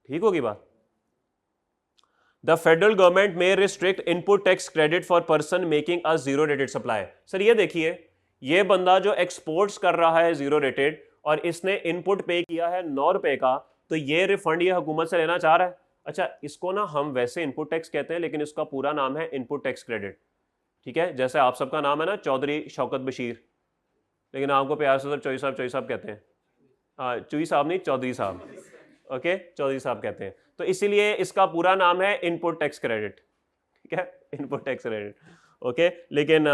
ठीक होगी बात। द फेडरल गवर्नमेंट में restrict input tax credit for person making a zero rated supply. Sir ये देखिए, ये बंदा जो एक्सपोर्ट्स कर रहा है जीरो रेटेड और इसने इनपुट पे किया है 9 रुपए का, तो ये रिफंड ये हुकूमत से लेना चाह रहा है। अच्छा, इसको ना हम वैसे इनपुट टैक्स कहते हैं, लेकिन इसका पूरा नाम है इनपुट टैक्स क्रेडिट। ठीक है, जैसे आप सबका नाम है ना चौधरी शौकत बशीर, लेकिन आपको प्यार से सर चौधरी साहब कहते हैं। चुई साहब नहीं, चौधरी साहब। ओके, चौधरी साहब कहते हैं। तो इसीलिए इसका पूरा नाम है इनपुट टैक्स क्रेडिट। ठीक है, इनपुट टैक्स क्रेडिट। ओके, लेकिन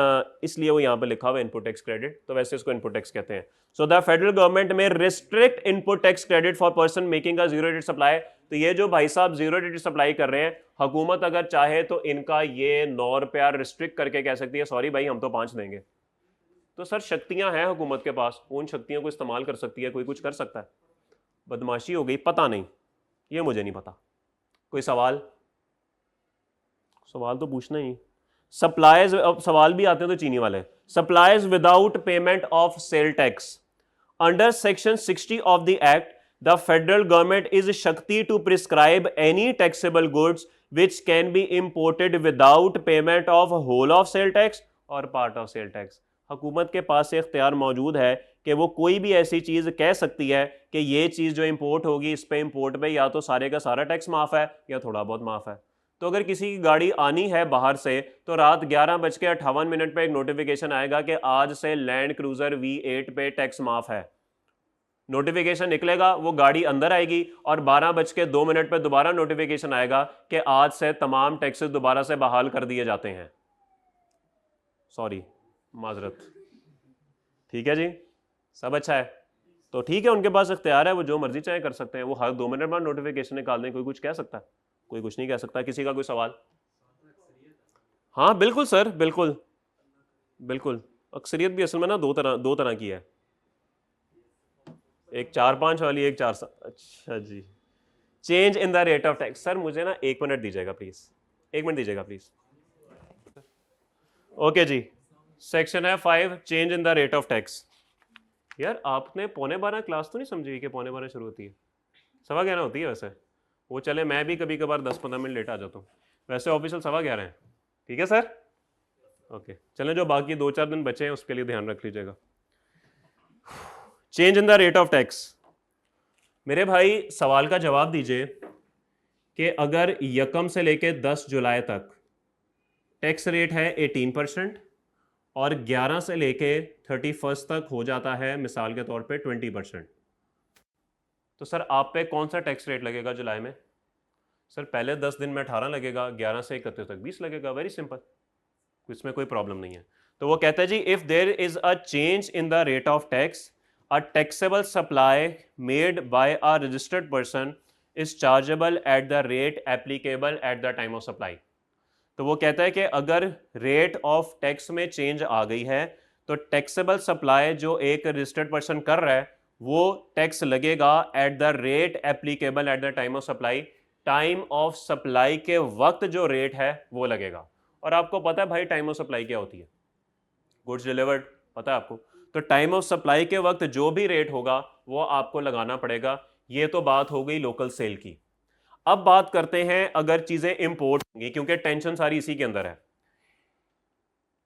इसलिए वो यहाँ पे लिखा हुआ है इनपुट टैक्स क्रेडिट, तो वैसे इसको इनपुट टैक्स कहते हैं। सो द फेडरल गवर्नमेंट में restrict input tax credit for person making a zero rated supply. तो ये जो भाई साहब जीरो रेटेड सप्लाई कर रहे हैं, हुकूमत अगर चाहे तो इनका ये 9 रुपया रिस्ट्रिक्ट करके कह सकती है सॉरी भाई हम तो 5 देंगे। तो सर शक्तियां हैं हुकूमत के पास, उन शक्तियों को इस्तेमाल कर सकती है, कोई कुछ कर सकता है। बदमाशी हो गई, पता नहीं, ये मुझे नहीं पता। कोई सवाल? सवाल तो पूछना ही। सप्लाईज, अब सवाल भी आते हैं तो चीनी वाले। Supplies without payment of sale tax under section 60 of the act, the federal government is शक्ति to prescribe any taxable goods which can be imported without payment of whole of sale tax और part of sale tax. हुकूमत के पास से इख्तियार मौजूद है कि वो कोई भी ऐसी चीज़ कह सकती है कि ये चीज़ जो इंपोर्ट होगी इस पे इंपोर्ट पे या तो सारे का सारा टैक्स माफ़ है या थोड़ा बहुत माफ़ है। तो अगर किसी की गाड़ी आनी है बाहर से तो रात 11:58 पे एक नोटिफिकेशन आएगा कि आज से लैंड क्रूजर V8 पे टैक्स माफ़ है। नोटिफिकेशन निकलेगा, वो गाड़ी अंदर आएगी और 12:02 पे दोबारा नोटिफिकेशन आएगा कि आज से तमाम टैक्सेस दोबारा से बहाल कर दिए जाते हैं। सॉरी, माजरत। ठीक है जी, सब अच्छा है। तो ठीक है, उनके पास इख्तियार है, वो जो मर्जी चाहे कर सकते हैं, वो हर 2 मिनट बाद नोटिफिकेशन निकाल दें, कोई कुछ कह सकता है? कोई कुछ नहीं कह सकता। किसी का कोई सवाल? हाँ बिल्कुल सर, बिल्कुल बिल्कुल। अक्सरियत भी असल में ना दो तरह की है, एक 4-5 वाली, एक 4-7। अच्छा जी। Change in the rate of tax. Sir मुझे ना 1 मिनट दीजिएगा प्लीज, 1 मिनट दीजिएगा प्लीज। ओके जी, सेक्शन है 5, change in the rate of tax. यार आपने 11:15 क्लास तो नहीं समझी हुई कि 11:15 शुरू होती है? 11:15 होती है वैसे। वो चले, मैं भी कभी कभार 10-15 मिनट लेट आ जाता हूँ, वैसे ऑफिशियल 11:15 है। ठीक है सर, ओके। चलें, जो बाकी 2-4 दिन बचे हैं उसके लिए ध्यान रख लीजिएगा। Change in the rate of tax. मेरे भाई सवाल का जवाब दीजिए कि अगर यकम से लेके 10 जुलाई तक टैक्स रेट है 18% और 11 से लेके 31 तक हो जाता है मिसाल के तौर पे 20%, तो सर आप पे कौन सा टैक्स रेट लगेगा जुलाई में? सर पहले 10 दिन में 18 लगेगा, 11 से 31 तक 20 लगेगा। वेरी सिंपल, इसमें कोई प्रॉब्लम नहीं है। तो वो कहता है जी, if there is a change in the rate of tax, a taxable supply made by a registered person is chargeable at the rate applicable at the time of supply. तो वो कहता है कि अगर रेट ऑफ टैक्स में change आ गई है तो टैक्सेबल सप्लाई जो एक रजिस्टर्ड पर्सन कर रहा है वो टैक्स लगेगा eight the rate applicable at the time of supply. Time of supply के वक्त जो रेट है वो लगेगा। और आपको पता है भाई टाइम ऑफ सप्लाई क्या होती है? गुड्स डिलीवर्ड, पता है आपको? तो टाइम ऑफ सप्लाई के वक्त जो भी रेट होगा वो आपको लगाना पड़ेगा। ये तो बात हो गई लोकल सेल की। अब बात करते हैं अगर चीजें इंपोर्ट होंगी, क्योंकि टेंशन सारी इसी के अंदर है।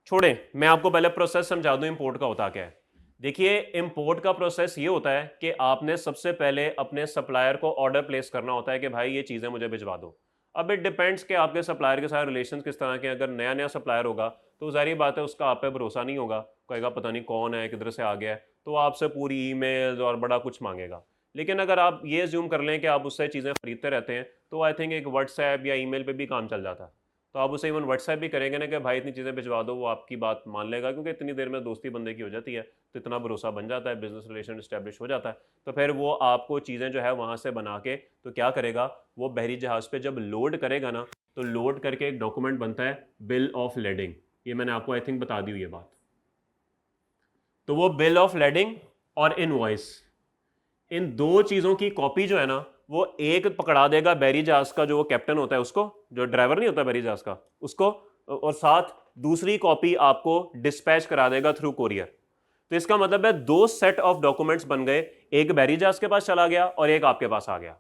छोड़ें, मैं आपको पहले प्रोसेस समझा दूं इंपोर्ट का होता क्या है। देखिए, इंपोर्ट का प्रोसेस ये होता है कि आपने सबसे पहले अपने सप्लायर को ऑर्डर प्लेस करना होता है कि भाई ये चीज़ें मुझे भिजवा दो। अब इट डिपेंड्स कि आपके सप्लायर के साथ रिलेशन किस तरह के। अगर नया नया सप्लायर होगा तो जाहिर बात है उसका आप पे भरोसा नहीं होगा, कहेगा पता नहीं कौन है, किधर से आ गया है, तो आपसे पूरी ईमेल्स और बड़ा कुछ मांगेगा। लेकिन अगर आप ये ज्यूम कर लें कि आप उससे चीज़ें खरीदते रहते हैं तो आई थिंक एक व्हाट्सएप या ईमेल पे भी काम चल जाता है। तो आप उसे इवन व्हाट्सएप भी करेंगे ना कि भाई इतनी चीज़ें भिजवा दो, वो आपकी बात मान लेगा, क्योंकि इतनी देर में दोस्ती बंदे की हो जाती है, तो इतना भरोसा बन जाता है, बिजनेस रिलेशन इस्टेब्लिश हो जाता है। तो फिर वो आपको चीज़ें जो है वहाँ से बना के तो क्या करेगा, वो बहरी जहाज़ पे जब लोड करेगा ना, तो लोड करके एक डॉक्यूमेंट बनता है बिल ऑफ लेडिंग। ये मैंने आपको आई थिंक बता दी हुई है बात। तो वो बिल ऑफ लेडिंग और इनवॉइस, इन दो चीज़ों की कॉपी जो है ना, वो एक पकड़ा देगा बैरी जहाज का, जो वो कैप्टन होता है उसको, जो ड्राइवर नहीं होता बैरी जहाज का उसको, और साथ दूसरी कॉपी आपको डिस्पैच करा देगा थ्रू कोरियर। तो इसका मतलब है 2 सेट ऑफ डॉक्यूमेंट्स बन गए, एक बैरी जहाज के पास चला गया और एक आपके पास आ गया।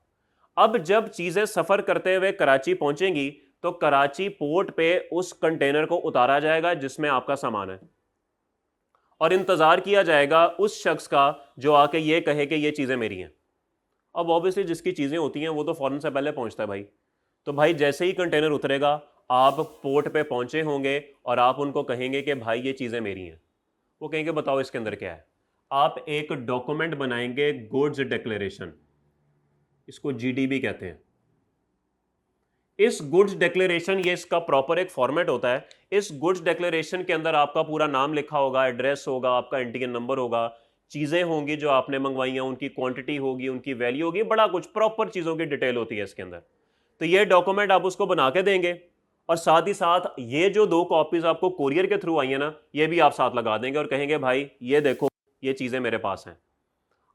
अब जब चीजें सफर करते हुए कराची पहुंचेंगी तो कराची पोर्ट पे उस कंटेनर को उतारा जाएगा जिसमें आपका सामान है, और इंतजार किया जाएगा उस शख्स का जो आके ये कहे कि ये चीजें मेरी हैं। अब ऑब्वियसली जिसकी चीजें होती हैं वो तो फौरन से पहले पहुंचता है भाई। तो भाई जैसे ही कंटेनर उतरेगा आप पोर्ट पे पहुंचे होंगे और आप उनको कहेंगे कि भाई ये चीजें मेरी हैं। वो कहेंगे बताओ इसके अंदर क्या है। आप एक डॉक्यूमेंट बनाएंगे, गुड्स डिक्लेरेशन, इसको जीडीबी कहते हैं। इस गुड्स डिक्लेरेशन, ये इसका प्रॉपर एक फॉर्मेट होता है। इस गुड्स डिक्लेरेशन के अंदर आपका पूरा नाम लिखा होगा, एड्रेस होगा, आपका एंटीजन नंबर होगा, चीजें होंगी जो आपने मंगवाई हैं, उनकी क्वांटिटी होगी, उनकी वैल्यू होगी, बड़ा कुछ प्रॉपर चीजों की डिटेल होती है इसके अंदर। तो ये डॉक्यूमेंट आप उसको बना के देंगे, और साथ ही साथ ये जो 2 कॉपीज आपको कोरियर के थ्रू आई है ना, ये भी आप साथ लगा देंगे और कहेंगे भाई ये देखो ये चीजें मेरे पास हैं।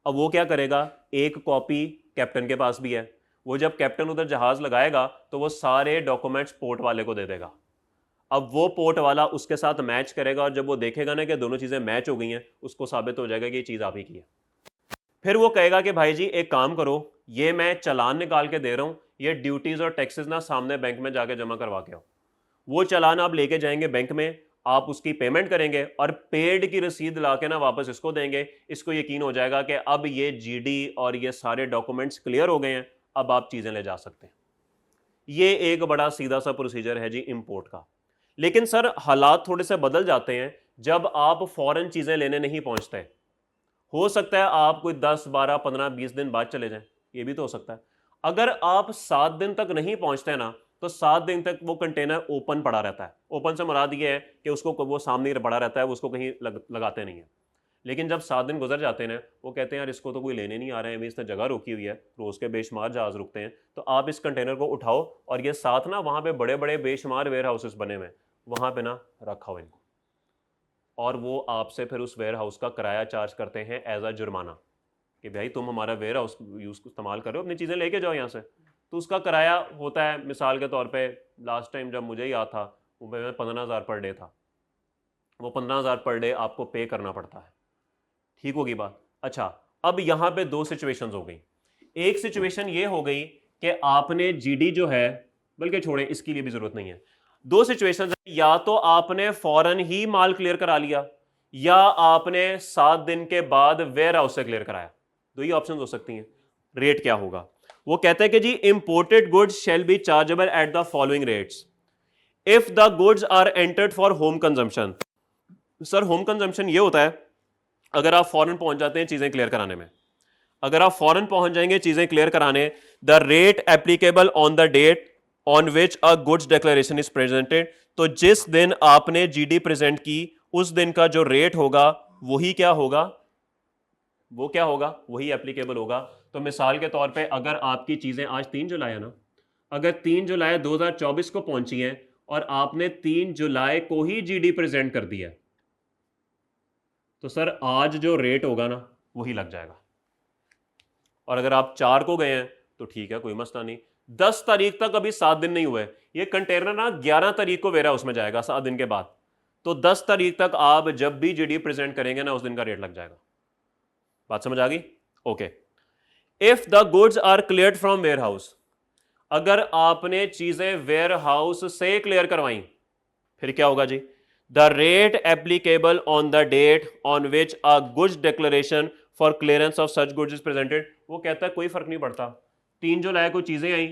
अब वो क्या करेगा, एक कॉपी कैप्टन के पास भी है, वो जब कैप्टन उधर जहाज लगाएगा तो वो सारे डॉक्यूमेंट्स पोर्ट वाले को दे देगा। अब वो पोर्ट वाला उसके साथ मैच करेगा, और जब वो देखेगा ना कि दोनों चीजें मैच हो गई हैं, उसको साबित हो जाएगा कि ये चीज आप ही की है। फिर वो कहेगा कि भाई जी एक काम करो, ये मैं चालान निकाल के दे रहा हूं, ये ड्यूटीज और टैक्सेस ना सामने बैंक में जाके जमा करवा के आओ। वो चालान आप लेके जाएंगे बैंक में, आप उसकी पेमेंट करेंगे और पेड की रसीद लाके ना वापस इसको देंगे। इसको यकीन हो जाएगा कि अब ये जीडी और ये सारे डॉक्यूमेंट्स क्लियर हो गए हैं, अब आप चीजें ले जा सकते हैं। ये एक बड़ा सीधा सा प्रोसीजर है जी इंपोर्ट का। लेकिन सर हालात थोड़े से बदल जाते हैं जब आप फॉरेन चीजें लेने नहीं पहुंचते। हो सकता है आप कोई 10, 12, 15, 20 दिन बाद चले जाएं, ये भी तो हो सकता है। अगर आप 7 दिन तक नहीं पहुंचते ना, तो 7 दिन तक वो कंटेनर ओपन पड़ा रहता है। ओपन से मुराद ये है कि उसको वो सामने पड़ा रहता है, उसको कहीं लगाते नहीं है। लेकिन जब 7 दिन गुजर जाते हैं ना, वो कहते हैं यार इसको तो कोई लेने नहीं आ रहा है, अभी इसने जगह रोकी हुई है, रोज़ के बेशुमार जहाज़ रुकते हैं, तो आप इस कंटेनर को उठाओ और ये साथ ना वहाँ पे बड़े बड़े बेशुमार वेयर हाउसेस बने हुए हैं, वहाँ पे ना रखाओ इनको, और वो आपसे फिर उस वेयर हाउस का किराया चार्ज करते हैं एज अ जुर्माना कि भाई तुम हमारा वेयर हाउस यूज़ इस्तेमाल कर रहे हो, अपनी चीज़ें लेके जाओ यहाँ से। तो उसका किराया होता है, मिसाल के तौर पे लास्ट टाइम जब मुझे याद था वो 15,000 पर डे था, वो 15,000 पर डे आपको पे करना पड़ता है। ठीक होगी बात? अच्छा, अब यहाँ पे दो सिचुएशंस हो गई। एक सिचुएशन ये हो गई कि आपने जीडी जो है, बल्कि छोड़े इसके लिए भी जरूरत नहीं है, दो सिचुएशंस है, या तो आपने फौरन ही माल क्लियर करा लिया या आपने 7 दिन के बाद वेयर हाउस से क्लियर कराया। दो ही ऑप्शन हो सकती हैं। रेट क्या होगा? वो कहते हैं कि जी imported goods shall be chargeable at the following rates if the goods are entered for home consumption. Sir home consumption ये होता है अगर आप फॉरन पहुंच जाते हैं चीजें क्लियर कराने में, अगर आप फॉरन पहुंच जाएंगे चीजें क्लियर कराने, the rate applicable on the date on which a goods declaration is presented, तो जिस दिन आपने जीडी प्रेजेंट की उस दिन का जो रेट होगा वही क्या होगा, वो क्या होगा, वही एप्लीकेबल होगा। तो मिसाल के तौर पे अगर आपकी चीजें आज 3 जुलाई है ना, अगर 3 जुलाई 2024 को पहुंची हैं और आपने 3 जुलाई को ही जीडी प्रेजेंट कर दिया, तो सर आज जो रेट होगा ना वही लग जाएगा। और अगर आप 4 को गए हैं तो ठीक है, कोई मसला नहीं। 10 तारीख तक अभी 7 दिन नहीं हुए, ये कंटेनर ना 11 तारीख को वेयर हाउस में जाएगा 7 दिन के बाद, तो 10 तारीख तक आप जब भी जीडी प्रेजेंट करेंगे ना उस दिन का रेट लग जाएगा। बात समझ आ गई? Okay. If the goods are cleared from warehouse, अगर आपने चीजें वेयर हाउस से क्लियर करवाई फिर क्या होगा जी? The rate applicable on the date on which a goods declaration for clearance of such goods is presented. वो कहता है कोई फर्क नहीं पड़ता, 3 जुलाई को चीजें आई,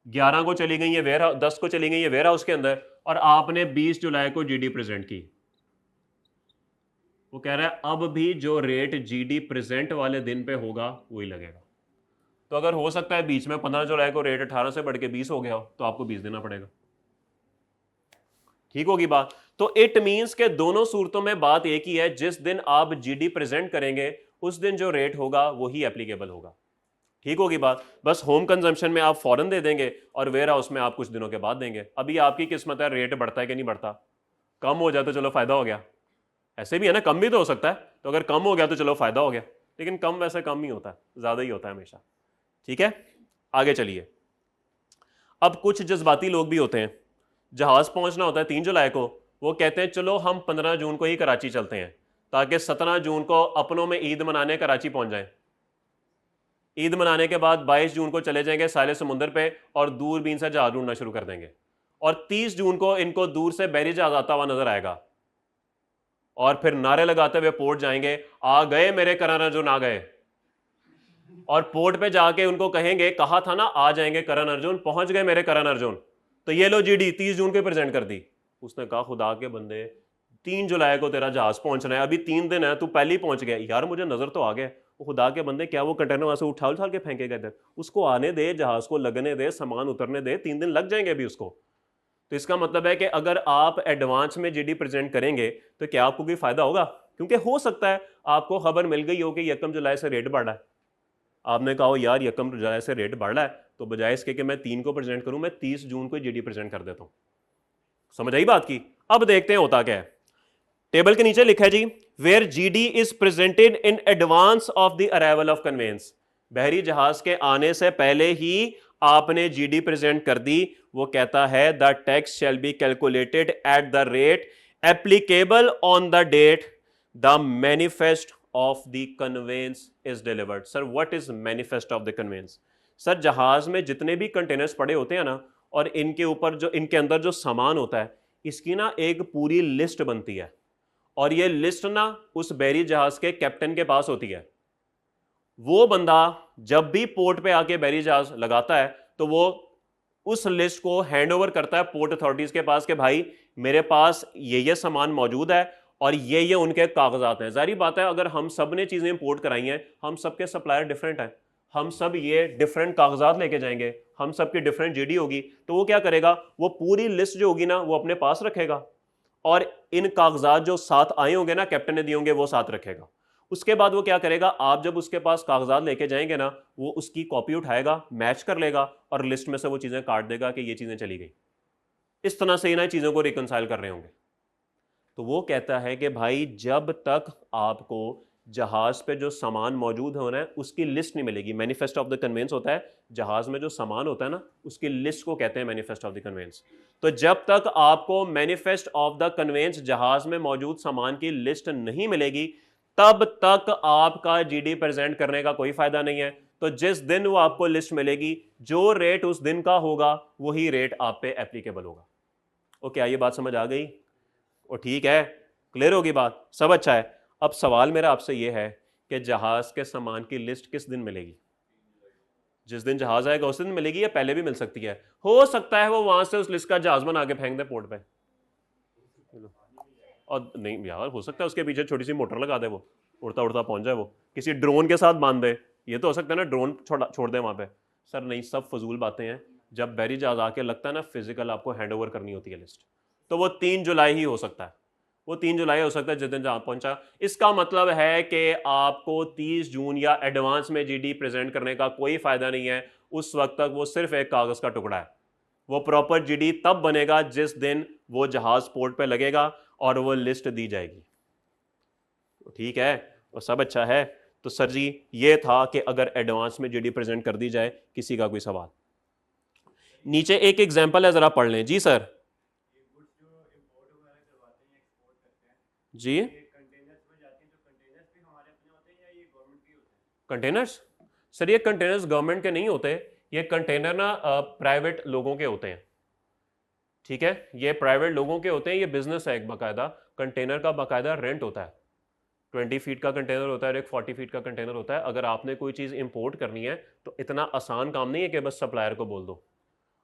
11 को चली गई ये वेयर हाउस, 10 को चली गई ये वेयर हाउस के अंदर, और आपने 20 जुलाई को जीडी प्रेजेंट की। वो कह रहा है अब भी जो रेट जीडी प्रेजेंट वाले दिन पे होगा वही लगेगा। तो अगर हो सकता है बीच में 15 जुलाई को रेट 18 से बढ़ के 20 हो गया हो तो आपको 20 देना पड़ेगा। ठीक होगी बात? तो इट मींस के दोनों सूरतों में बात एक ही है, जिस दिन आप जीडी प्रेजेंट करेंगे उस दिन जो रेट होगा वही एप्लीकेबल होगा। ठीक होगी बात? बस होम कंजम्पशन में आप फौरन दे देंगे और वेयर हाउस में आप कुछ दिनों के बाद देंगे। अभी आपकी किस्मत है रेट बढ़ता है कि नहीं बढ़ता। कम हो जाए तो चलो फायदा हो गया, ऐसे भी है ना, कम भी तो हो सकता है, तो अगर कम हो गया तो चलो फायदा हो गया, लेकिन कम वैसे कम ही होता है, ज्यादा ही होता है हमेशा। ठीक है, आगे चलिए। अब कुछ जज्बाती लोग भी होते हैं, जहाज पहुंचना होता है 3 जुलाई को, वो कहते हैं चलो हम 15 जून को ही कराची चलते हैं ताकि 17 जून को अपनों में ईद मनाने कराची पहुंच जाएं। ईद मनाने के बाद 22 जून को चले जाएंगे साहिल समुंदर पे और दूरबीन से जहाज ढूंढना शुरू कर देंगे, और 30 जून को इनको दूर से बैरी जहाज आता हुआ नजर आएगा और फिर नारे लगाते हुए पोर्ट जाएंगे, आ गए मेरे करण अर्जुन आ गए, और पोर्ट पे जाके उनको कहेंगे कहा था ना आ जाएंगे करण अर्जुन, पहुंच गए मेरे करण अर्जुन, तो ये लो जीडी 30 जून को प्रेजेंट कर दी। उसने कहा खुदा के बंदे 3 जुलाई को तेरा जहाज पहुंचना है, अभी 3 दिन है, तू पहले ही पहुंच गया। यार मुझे नजर तो आ गया। वो खुदा के बंदे क्या वो कंटेनर वहां से उठा उठा के फेंकेगा इधर? उसको आने दे, जहाज को लगने दे, सामान उतरने दे, 3 दिन लग जाएंगे अभी उसको। तो इसका मतलब है कि अगर आप एडवांस में जीडी प्रेजेंट करेंगे तो क्या आपको कोई फायदा होगा? क्योंकि हो सकता है आपको खबर मिल गई हो कि 1 जुलाई से रेट बढ़ रहा है, आपने कहा हो यार 1 जुलाई से रेट बढ़ रहा है, तो बजाय इसके कि मैं 3 को प्रेजेंट करूं मैं 30 जून को जीडी प्रेजेंट कर देता हूं। समझ आई बात की? अब देखते हैं होता क्या है। टेबल के नीचे लिखा है जी, where GD is presented in advance of the arrival of conveyance. बहरी जहाज के आने से पहले ही आपने जीडी प्रेजेंट कर दी। वो कहता है the tax shall be calculated at the rate applicable on the date the manifest of the conveyance is delivered. Sir what is manifest of the conveyance? Sir जहाज में जितने भी कंटेनर्स पड़े होते हैं ना, और इनके ऊपर जो इनके अंदर जो सामान होता है, इसकी ना एक पूरी लिस्ट बनती है, और ये लिस्ट ना उस बैरी जहाज के कैप्टन के पास होती है। वो बंदा जब भी पोर्ट पे आके बैरी जहाज लगाता है तो वो उस लिस्ट को हैंड ओवर करता है पोर्ट अथॉरिटीज के पास कि भाई मेरे पास ये सामान मौजूद है और ये उनके कागजात हैं। जारी बात है अगर हम सब ने चीजें इंपोर्ट कराई हैं, हम सबके सप्लायर डिफरेंट हैं, हम सब ये डिफरेंट कागजात लेके जाएंगे, हम सब की डिफरेंट जीडी होगी, तो वो क्या करेगा, वो पूरी लिस्ट जो होगी ना वो अपने पास रखेगा और इन कागजात जो साथ आए होंगे ना कैप्टन ने दिए होंगे वो साथ रखेगा। उसके बाद वो क्या करेगा, आप जब उसके पास कागजात लेके जाएंगे ना, वो उसकी कॉपी उठाएगा, मैच कर लेगा और लिस्ट में से वो चीज़ें काट देगा कि ये चीज़ें चली गई। इस तरह से ही ना चीज़ों को रिकंसाइल कर रहे होंगे। तो वो कहता है कि भाई जब तक आपको जहाज पे जो सामान मौजूद होना है उसकी लिस्ट नहीं मिलेगी, मैनिफेस्ट ऑफ द कन्वेंस होता है, जहाज में जो सामान होता है ना उसकी लिस्ट को कहते हैं मैनिफेस्ट ऑफ द कन्वेंस। तो जब तक आपको मैनिफेस्ट ऑफ द कन्वेंस जहाज में मौजूद सामान की लिस्ट नहीं मिलेगी, तब तक आपका जीडी प्रेजेंट करने का कोई फायदा नहीं है। तो जिस दिन वो आपको लिस्ट मिलेगी, जो रेट उस दिन का होगा वही रेट आप पे एप्लीकेबल होगा। ओके, ये बात समझ आ गई? और ठीक है, क्लियर होगी बात, सब अच्छा है। अब सवाल मेरा आपसे ये है कि जहाज के सामान की लिस्ट किस दिन मिलेगी? जिस दिन जहाज आएगा उस दिन मिलेगी या पहले भी मिल सकती है? हो सकता है वो वहां से उस लिस्ट का जहाज बना के फेंक दे पोर्ट पे, और नहीं यार, हो सकता है उसके पीछे छोटी सी मोटर लगा दे, वो उड़ता उड़ता पहुंच जाए, वो किसी ड्रोन के साथ बांध दे, ये तो हो सकता है ना, ड्रोन छोड़ दे वहां पे। सर नहीं, सब फजूल बातें हैं। जब बैरी जहाज आके लगता है ना, फिजिकल आपको हैंड ओवर करनी होती है लिस्ट, तो वो 3 जुलाई ही हो सकता है, वो 3 जुलाई हो सकता है जिस दिन जहां पहुंचा। इसका मतलब है कि आपको 30 जून या एडवांस में जीडी प्रेजेंट करने का कोई फायदा नहीं है। उस वक्त तक वो सिर्फ एक कागज का टुकड़ा है। वो प्रॉपर जीडी तब बनेगा जिस दिन वो जहाज पोर्ट पे लगेगा और वो लिस्ट दी जाएगी। ठीक है, और सब अच्छा है। तो सर जी ये था कि अगर एडवांस में जीडी प्रेजेंट कर दी जाए। किसी का कोई सवाल? नीचे एक एग्जांपल है, जरा पढ़ लें जी सर। जी कंटेनर्स, सर ये कंटेनर्स गवर्नमेंट के नहीं होते, ये कंटेनर ना प्राइवेट लोगों के होते हैं। ठीक है, ये प्राइवेट लोगों के होते हैं, ये बिजनेस है एक बाकायदा। कंटेनर का बाकायदा रेंट होता है, 20 फीट का कंटेनर होता है और एक 40 फीट का कंटेनर होता है। अगर आपने कोई चीज़ इंपोर्ट करनी है तो इतना आसान काम नहीं है कि बस सप्लायर को बोल दो,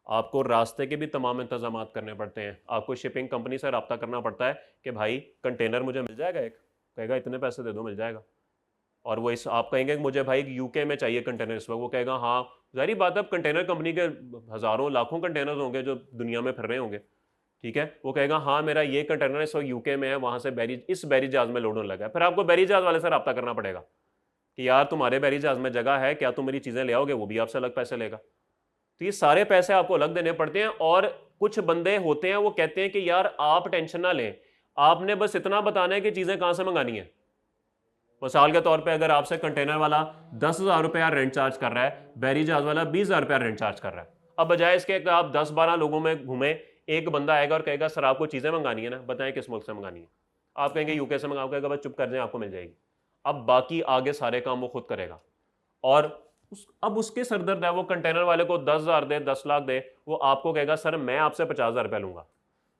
आपको रास्ते के भी तमाम इंतजाम करने पड़ते हैं। आपको शिपिंग कंपनी से रब्ता करना पड़ता है कि भाई कंटेनर मुझे मिल जाएगा, एक कहेगा इतने पैसे दे दो, मिल जाएगा। और वो इस आप कहेंगे कि मुझे भाई यूके में चाहिए कंटेनर इस वक्त, वो कहेगा हाँ, जारी बात है, अब कंटेनर कंपनी के हज़ारों लाखों कंटेनर होंगे जो दुनिया में फिर रहे होंगे। ठीक है, वो कहेगा हाँ मेरा ये कंटेनर इस वक्त यूके में है, वहाँ से इस बैरी जहाज में लोड होने लगा है। फिर आपको बैरी जहाज वाले से रब्ता करना पड़ेगा कि यार तुम्हारे बैरी जहाज में जगह है क्या, तुम मेरी चीज़ें ले आओगे, वो भी आपसे अलग पैसे लेगा। तो ये सारे पैसे आपको अलग देने पड़ते हैं। और कुछ बंदे होते हैं वो कहते हैं कि यार आप टेंशन ना लें, आपने बस इतना बताना है कि चीज़ें कहाँ से मंगानी है। मिसाल के तौर पे अगर आपसे कंटेनर वाला 10,000 रुपया रेंट चार्ज कर रहा है, बैरी जहाज वाला 20,000 रुपया रेंट चार्ज कर रहा है। अब बजाय इसके कि आप 10-12 लोगों में घूमे, एक बंदा आएगा और कहेगा सर आपको चीज़ें मंगानी है ना, बताएं किस मुल्क से मंगानी है। आप कहेंगे यूके से मंगाओ, कहेगा बस चुप कर जाए आपको मिल जाएगी। अब बाकी आगे सारे काम वो खुद करेगा। और अब उसके सरदर्द है, वो कंटेनर वाले को 10,000 दे, 10 लाख दे, वो आपको कहेगा सर मैं आपसे 50,000 रुपया लूंगा।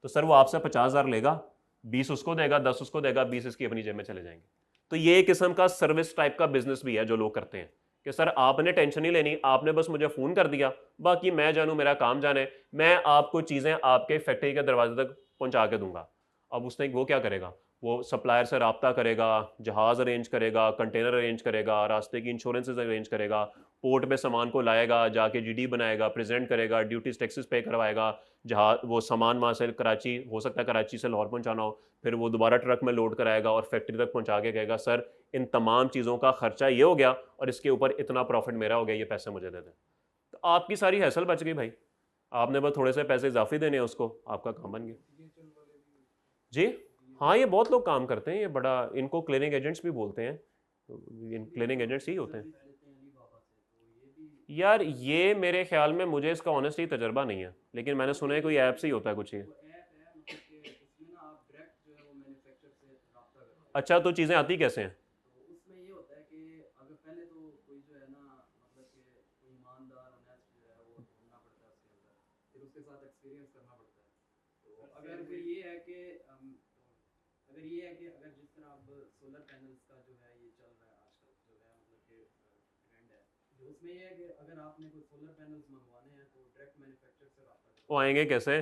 तो सर वो आपसे 50,000 लेगा, 20 उसको देगा, 10 उसको देगा, 20 इसकी अपनी जेब में चले जाएंगे। तो ये एक किस्म का सर्विस टाइप का बिजनेस भी है जो लोग करते हैं कि सर आपने टेंशन नहीं लेनी, आपने बस मुझे फ़ोन कर दिया, बाकी मैं जानूँ मेरा काम जाने, मैं आपको चीज़ें आपके फैक्ट्री के दरवाजे तक पहुंचा के दूंगा। अब उसने वो क्या करेगा, वो सप्लायर से रब्ता करेगा, जहाज़ अरेंज करेगा, कंटेनर अरेंज करेगा, रास्ते की इंश्योरेंसेज अरेंज करेगा, पोर्ट पे सामान को लाएगा, जाके जीडी बनाएगा, प्रेजेंट करेगा, ड्यूटीज टैक्सेस पे करवाएगा, जहाँ वो सामान वहाँ से कराची, हो सकता है कराची से लाहौर पहुँचाना हो, फिर वो दोबारा ट्रक में लोड कराएगा और फैक्ट्री तक पहुँचा के कहेगा सर इन तमाम चीज़ों का खर्चा ये हो गया और इसके ऊपर इतना प्रॉफिट मेरा हो गया, ये पैसे मुझे दे दें। तो आपकी सारी हैसल बच गई भाई, आपने बस थोड़े से पैसे इजाफी देने हैं उसको, आपका काम बन गया। जी हाँ, ये बहुत लोग काम करते हैं, ये बड़ा, इनको क्लियरिंग एजेंट्स भी बोलते हैं, क्लियरिंग एजेंट्स ही होते हैं। यार ये मेरे ख्याल में, मुझे इसका ऑनेस्टली तजर्बा नहीं है, लेकिन मैंने सुना है कोई ऐप से ही होता है कुछ ये। अच्छा, तो चीज़ें आती कैसे हैं? उसमें ये होता है कि अगर पहले तो कोई जो है ना, मतलब कि कोई ईमानदार ऑनेस्ट जो है वो ढूंढना पड़ता है उसके अंदर, फिर उसके साथ एक्सपीरियंस करना पड़ता है। तो अगर फिर ये है कि अगर जिस तरह अब सोलर पैनल्स का जो है ये चल रहा है आजकल, जो है मतलब कि ट्रेंड है, जो उसमें ये है कि अगर आपने कोई सोलर पैनल्स मंगवाने हैं तो डायरेक्ट मैन्युफैक्चरर से रब्ता करें। वो आएंगे कैसे?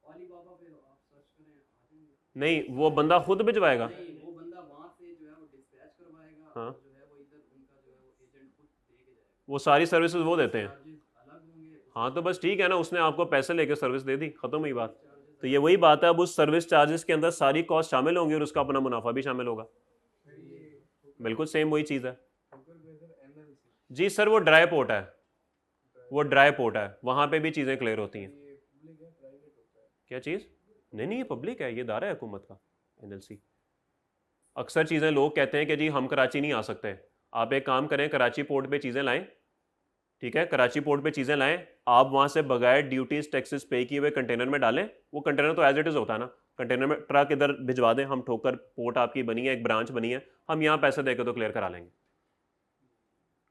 अलीबाबा पे आप सर्च करें, आ जाएंगे। नहीं, वो बंदा खुद भिजवाएगा? नहीं, वो बंदा वहाँ से जो है वो डिस्पैच करवाएगा, हाँ, और जो है वो इधर उनका जो है वो एजेंट खुद दे के जाएगा। वो सारी सर्विसेज वो देते हैं? चार्जेस अलग होंगे हाँ तो बस ठीक है ना, उसने आपको पैसे लेके सर्विस दे दी, खत्म हुई बात। चार्जेस तो ये वही बात है, अब उस सर्विस चार्जेस के अंदर सारी कॉस्ट शामिल होंगी और उसका अपना मुनाफा भी शामिल होगा। बिल्कुल सेम वही चीज़ है जी सर। वो ड्राई पोर्ट है, वो ड्राई पोर्ट है, वहाँ पे भी चीज़ें क्लियर होती हैं। क्या चीज़? नहीं, ये पब्लिक है, ये दायरा है हुकूमत का, NLC। अक्सर चीज़ें लोग कहते हैं कि जी हम कराची नहीं आ सकते, आप एक काम करें, कराची पोर्ट पे चीज़ें लाएं, ठीक है, कराची पोर्ट पे चीज़ें लाएं, आप वहाँ से बगैर ड्यूटीज टैक्सेस पे किए हुए कंटेनर में डालें। वो कंटेनर तो एज इट इज़ होता है ना, कंटेनर में ट्रक इधर भिजवा दें, हम ठोकर पोर्ट आपकी बनी है, एक ब्रांच बनी है, हम यहाँ पैसे देकर तो क्लियर करा लेंगे,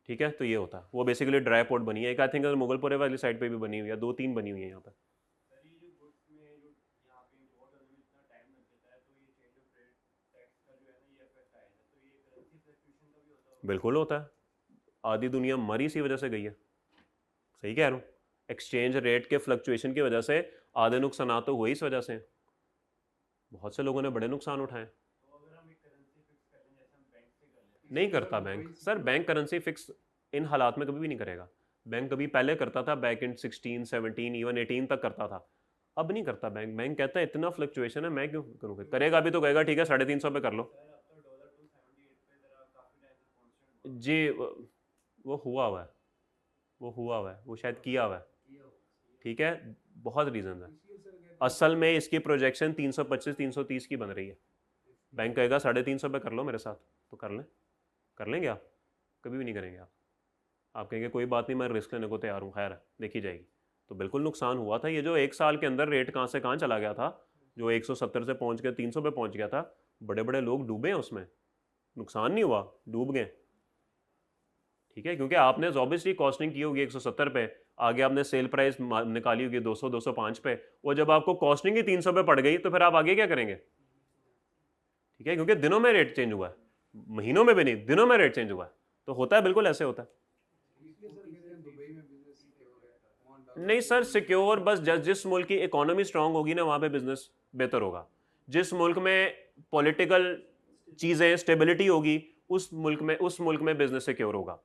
ठीक है। तो ये होता है, वो बेसिकली ड्राई पोर्ट बनी है। एक आई थिंक मुगलपुरे वाली साइड पे भी बनी हुई है, 2-3 बनी हुई है यहाँ पे। बिल्कुल होता है, आधी दुनिया मरी इसी वजह से गई है, सही कह रहा हूँ। एक्सचेंज रेट के फ्लक्चुएशन की वजह से आधे नुकसान तो हुए इस वजह से, बहुत से लोगों ने बड़े नुकसान उठाए। नहीं करता bank sir, bank currency fix in हालात में कभी भी नहीं करेगा। बैंक कभी पहले करता था, बैक इन 16, 17, इवन 18 तक करता था, अब नहीं करता बैंक। बैंक कहता है इतना फ्लक्चुएशन है, मैं क्यों करूँगा, करेगा भी तो कहेगा ठीक है 350 पे कर लो जी। वो हुआ हुआ है, वो हुआ हुआ है, वो शायद किया हुआ है, ठीक है, बहुत रीज़न है। असल में इसकी प्रोजेक्शन 325-330 की बन रही है। बैंक कहेगा 350 पे कर लो मेरे साथ, तो कर लें, कर लेंगे आप? कभी भी नहीं करेंगे आप कहेंगे कोई बात नहीं, मैं रिस्क लेने को तैयार हूँ, खैर देखी जाएगी। तो बिल्कुल नुकसान हुआ था। ये जो एक साल के अंदर रेट कहाँ से कहाँ चला गया था, जो 170 से पहुँच गया 300 पे पहुँच गया था, बड़े बड़े लोग डूबे हैं उसमें, नुकसान नहीं हुआ, डूब गए, ठीक है। क्योंकि आपने ऑब्वियसली कॉस्टिंग की होगी 170 पे, आगे आपने सेल प्राइस निकाली होगी 200-205 पे, वो जब आपको कॉस्टिंग ही 300 पे पड़ गई तो फिर आप आगे क्या करेंगे, ठीक है। क्योंकि दिनों में रेट चेंज हुआ है, महीनों में भी नहीं, दिनों में रेट चेंज हुआ है, तो होता है, बिल्कुल ऐसे होता है। नहीं सर, सिक्योर बस जिस मुल्क की इकोनॉमी स्ट्रांग होगी ना, वहाँ पे बिजनेस बेहतर होगा। जिस मुल्क में पॉलिटिकल चीज़ें स्टेबिलिटी होगी, उस मुल्क में बिजनेस सिक्योर होगा।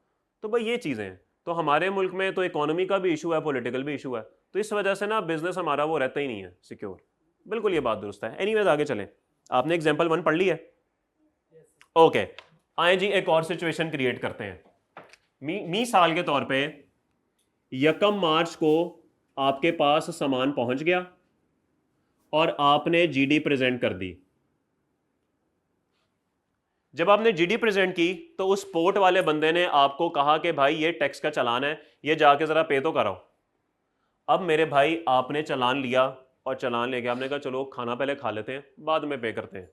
तो भाई ये चीज़ें हैं। तो हमारे मुल्क में तो इकोनॉमी का भी इशू है, पॉलिटिकल भी इशू है, तो इस वजह से ना बिजनेस हमारा वो रहता ही नहीं है सिक्योर। बिल्कुल ये बात दुरुस्त है। एनीवेज आगे चलें, आपने एग्जाम्पल 1 पढ़ ली है, ओके। आए जी एक और सिचुएशन क्रिएट करते हैं। मिसाल के तौर पे 1 मार्च को आपके पास सामान पहुंच गया और आपने जीडी प्रेजेंट कर दी। जब आपने जीडी प्रेजेंट की तो उस पोर्ट वाले बंदे ने आपको कहा कि भाई ये टैक्स का चालान है, ये जाके जरा पे तो कराओ। अब मेरे भाई आपने चालान लिया और चालान लेके आपने कहा चलो खाना पहले खा लेते हैं, बाद में पे करते हैं।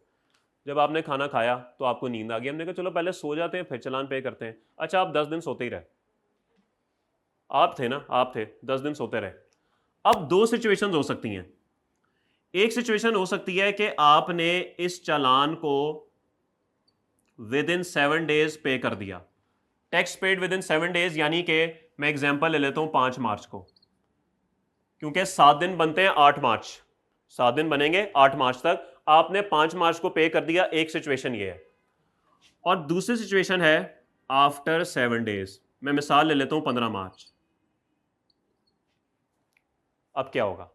जब आपने खाना खाया तो आपको नींद आ गई, हमने कहा चलो पहले सो जाते हैं फिर चालान पे करते हैं। अच्छा, आप 10 दिन सोते ही रहे, आप थे ना, आप थे 10 दिन सोते रहे। अब 2 सिचुएशंस हो सकती हैं। एक सिचुएशन हो सकती है कि आपने इस चालान को विद इन 7 डेज पे कर दिया, tax paid with in 7 days, यानी कि मैं एग्जांपल ले लेता हूं 5 मार्च को, क्योंकि 7 दिन बनते हैं 8 मार्च, 7 दिन बनेंगे 8 मार्च तक, आपने 5 मार्च को पे कर दिया। एक सिचुएशन ये है। और दूसरी सिचुएशन है आफ्टर 7 डेज, मैं मिसाल ले लेता हूं 15 मार्च। अब क्या होगा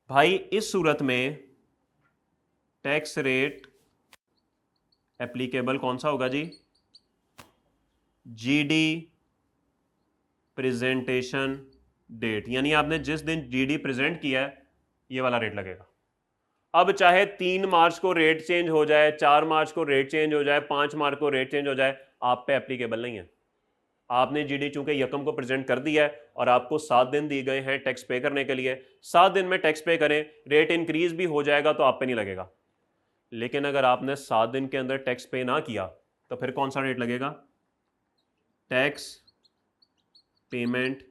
भाई, इस सूरत में टैक्स रेट एप्लीकेबल कौन सा होगा जी? जीडी प्रेजेंटेशन डेट, यानी आपने जिस दिन जीडी प्रेजेंट किया है ये वाला रेट लगेगा। अब चाहे 3 मार्च को रेट चेंज हो जाए, 4 मार्च को रेट चेंज हो जाए, 5 मार्च को रेट चेंज हो जाए, आप पे एप्लीकेबल नहीं है। आपने जीडी चूंकि यकम को प्रेजेंट कर दिया है और आपको 7 दिन दिए गए हैं टैक्स पे करने के लिए, 7 दिन में टैक्स पे करें, रेट इंक्रीज भी हो जाएगा तो आप पे नहीं लगेगा। लेकिन अगर आपने 7 दिन के अंदर टैक्स पे ना किया तो फिर कौन सा रेट लगेगा? Tax payment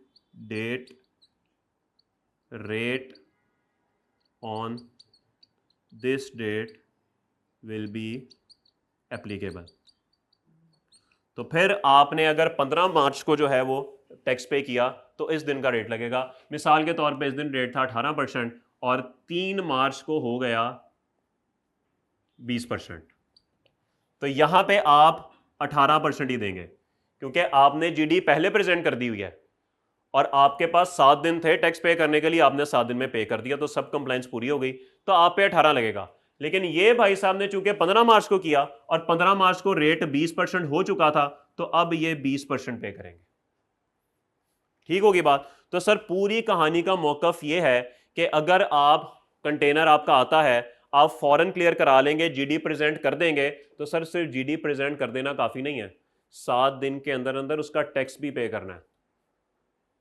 date rate on this date will be applicable. तो फिर आपने अगर 15 मार्च को जो है वो टैक्स पे किया तो इस दिन का रेट लगेगा। मिसाल के तौर पे इस दिन रेट था 18% और 3 मार्च को हो गया 20%, तो यहां पे आप 18% ही देंगे, क्योंकि आपने जीडी पहले प्रेजेंट कर दी हुई है और आपके पास 7 दिन थे टैक्स पे करने के लिए, आपने 7 दिन में पे कर दिया, तो सब कंप्लाइंस पूरी हो गई, तो आप पे 18 लगेगा। लेकिन ये भाई साहब ने चूंकि 15 मार्च को किया और 15 मार्च को रेट 20% हो चुका था, तो अब ये 20% पे करेंगे। ठीक होगी बात? तो सर पूरी कहानी का मौकफ ये है कि अगर आप कंटेनर आपका आता है, आप फॉरन क्लियर करा लेंगे, जीडी प्रेजेंट कर देंगे, तो सर सिर्फ जीडी प्रेजेंट कर देना काफी नहीं है, 7 दिन के अंदर अंदर उसका टैक्स भी पे करना है।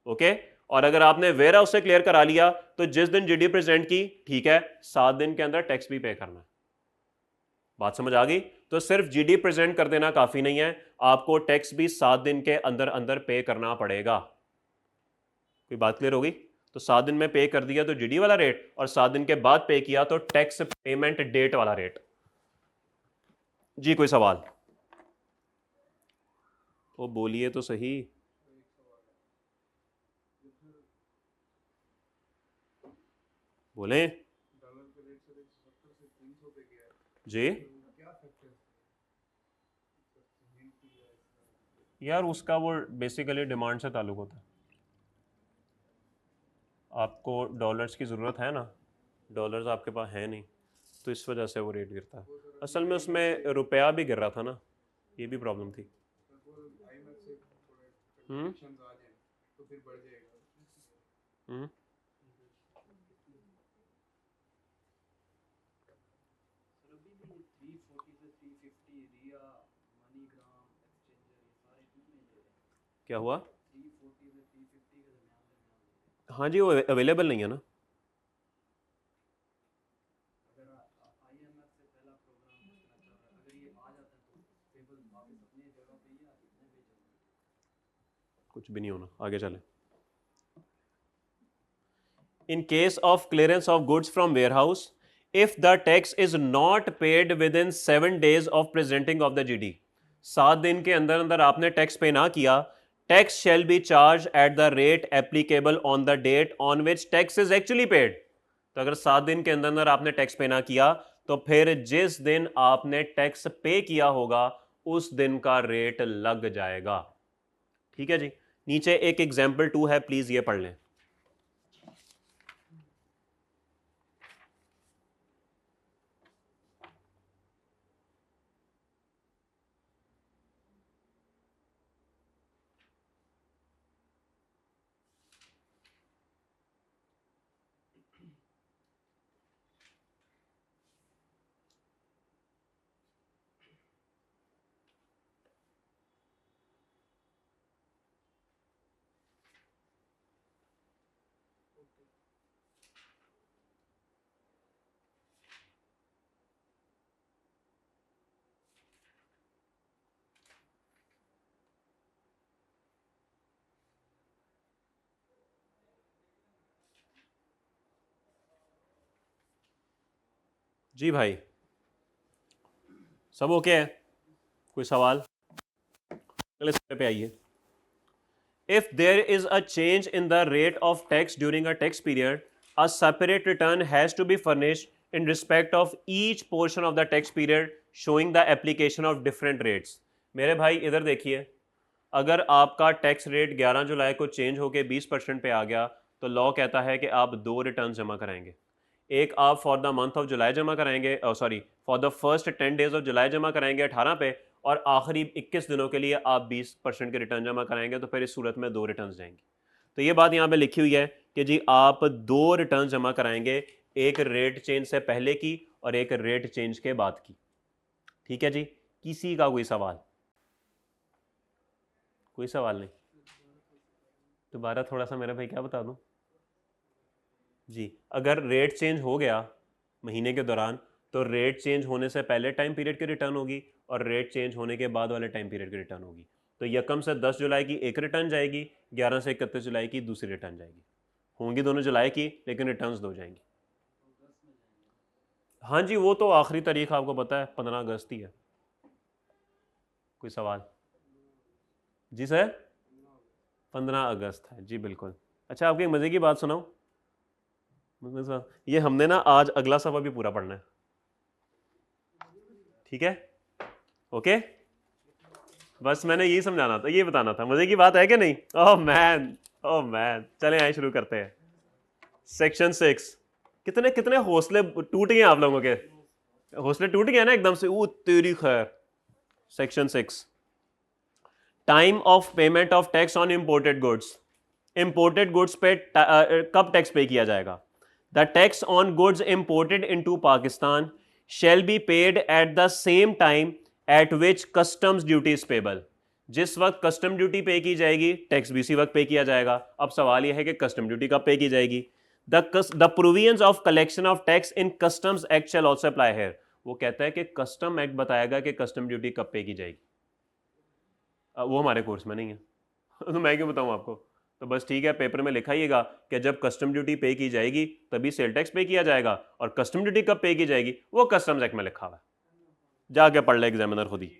ओके? और अगर आपने वेयर हाउस से क्लियर करा लिया तो जिस दिन जीडी प्रेजेंट की, ठीक है, 7 दिन के अंदर टैक्स भी पे करना है। बात समझ आ गई? तो सिर्फ जीडी प्रेजेंट कर देना काफी नहीं है, आपको टैक्स भी 7 दिन के अंदर अंदर पे करना पड़ेगा। कोई बात क्लियर होगी? तो 7 दिन में पे कर दिया तो जीडी वाला रेट, और 7 दिन के बाद पे किया तो टैक्स पेमेंट डेट वाला रेट। जी कोई सवाल? वो बोलिए तो सही। बोले जी। यार उसका वो बेसिकली डिमांड से ताल्लुक होता है। आपको डॉलर्स की ज़रूरत है ना, डॉलर्स आपके पास है नहीं, तो इस वजह से वो रेट गिरता है। असल में उसमें रुपया भी गिर रहा था ना, ये भी प्रॉब्लम थी। हम्म हम्म सर अभी भी 340 से 350 रिया मनीग्राम एक्सचेंजर ये सारे कितने ले रहे हैं? क्या हुआ? 340 से 350 के दरमियान हाँ जी, वो अवेलेबल नहीं है ना। अगर आईएमएफ से पहला प्रोग्राम कितना चल रहा है, अगर ये आ जाता है तो टेबल वापस अपनी जगह पे ही आ कितने पे चल कुछ भी नहीं होना, आगे चले। In case of clearance of goods from warehouse, if the tax is not paid within 7 days of presenting of the GD, 7 दिन के अंदर अंदर आपने टैक्स पे ना किया, tax shall be charged at the rate applicable on the date on which tax is actually paid। तो अगर 7 दिन के अंदर अंदर आपने टैक्स पे ना किया, तो फिर जिस दिन आपने टैक्स पे किया होगा उस दिन का रेट लग जाएगा। ठीक है जी। नीचे एक एग्जाम्पल 2 है, प्लीज ये पढ़ लें। जी भाई, सब ओके है? कोई सवाल? अगले सवाल पे आइए। If there is a change in the rate of tax during a tax period, a separate return has to be furnished in respect of each portion of the tax period showing the application of different rates. मेरे भाई इधर देखिए, अगर आपका tax rate 11 जुलाई को change होकर 20% पे आ गया, तो लॉ कहता है कि आप 2 रिटर्न जमा कराएंगे। एक आप for the month of July जमा कराएंगे, sorry for the first 10 days of July जमा कराएंगे 18 पे, और आखिरी 21 दिनों के लिए आप 20% के रिटर्न जमा कराएंगे। तो फिर इस सूरत में 2 रिटर्न जाएंगे। तो ये बात यहाँ पे लिखी हुई है कि जी आप 2 रिटर्न जमा कराएंगे, एक रेट चेंज से पहले की और एक रेट चेंज के बाद की। ठीक है जी। किसी का कोई सवाल? कोई सवाल नहीं? दोबारा थोड़ा सा मेरा भाई क्या बता दूं जी। अगर रेट चेंज हो गया महीने के दौरान, तो रेट चेंज होने से पहले टाइम पीरियड की रिटर्न होगी और रेट चेंज होने के बाद वाले टाइम पीरियड की रिटर्न होगी। तो यकम से 10 जुलाई की एक रिटर्न जाएगी, 11 से 31 जुलाई की दूसरी रिटर्न जाएगी। होंगी दोनों जुलाई की, लेकिन रिटर्न्स दो जाएंगी। हाँ जी, वो तो आखिरी तारीख आपको पता है 15 अगस्त ही है। कोई सवाल? जी सर, 15 अगस्त है जी, बिल्कुल। अच्छा, आपको एक मज़े की बात सुनाऊं? ये हमने ना आज अगला सफा भी पूरा पढ़ना है। ठीक है? ओके, बस मैंने यही समझाना था, ये बताना था। मजे की बात है कि नहीं? ओह मैन, ओह मैन, चलें आए शुरू करते हैं। सेक्शन 6। कितने कितने हौसले टूट गए आप लोगों के। हौसले टूट गया ना एकदम से, वो तेरी खैर। Section 6, time of payment of tax on imported goods. Imported goods पे कब टैक्स पे किया जाएगा? The tax on goods imported into Pakistan shell be paid at the same time eight which customs duty is payable. जिस वक्त custom duty पे की जाएगी टैक्स भी उसी वक्त पे किया जाएगा। अब सवाल यह है कि कस्टम ड्यूटी कब पे की जाएगी? The provisions of collection of tax in customs act shall also apply here. वो कहता है कि कस्टम एक्ट बताएगा कि कस्टम ड्यूटी कब पे की जाएगी। वो हमारे कोर्स में नहीं है तो मैं क्यों बताऊं आपको। तो बस ठीक है, पेपर में लिखाइएगा कि जब कस्टम ड्यूटी पे की जाएगी तभी सेल टैक्स पे किया जाएगा, और कस्टम ड्यूटी कब पे की जाएगी वो कस्टम्स एक्ट में लिखा हुआ है, जाके पढ़ ले एग्जामिनर खुद ही।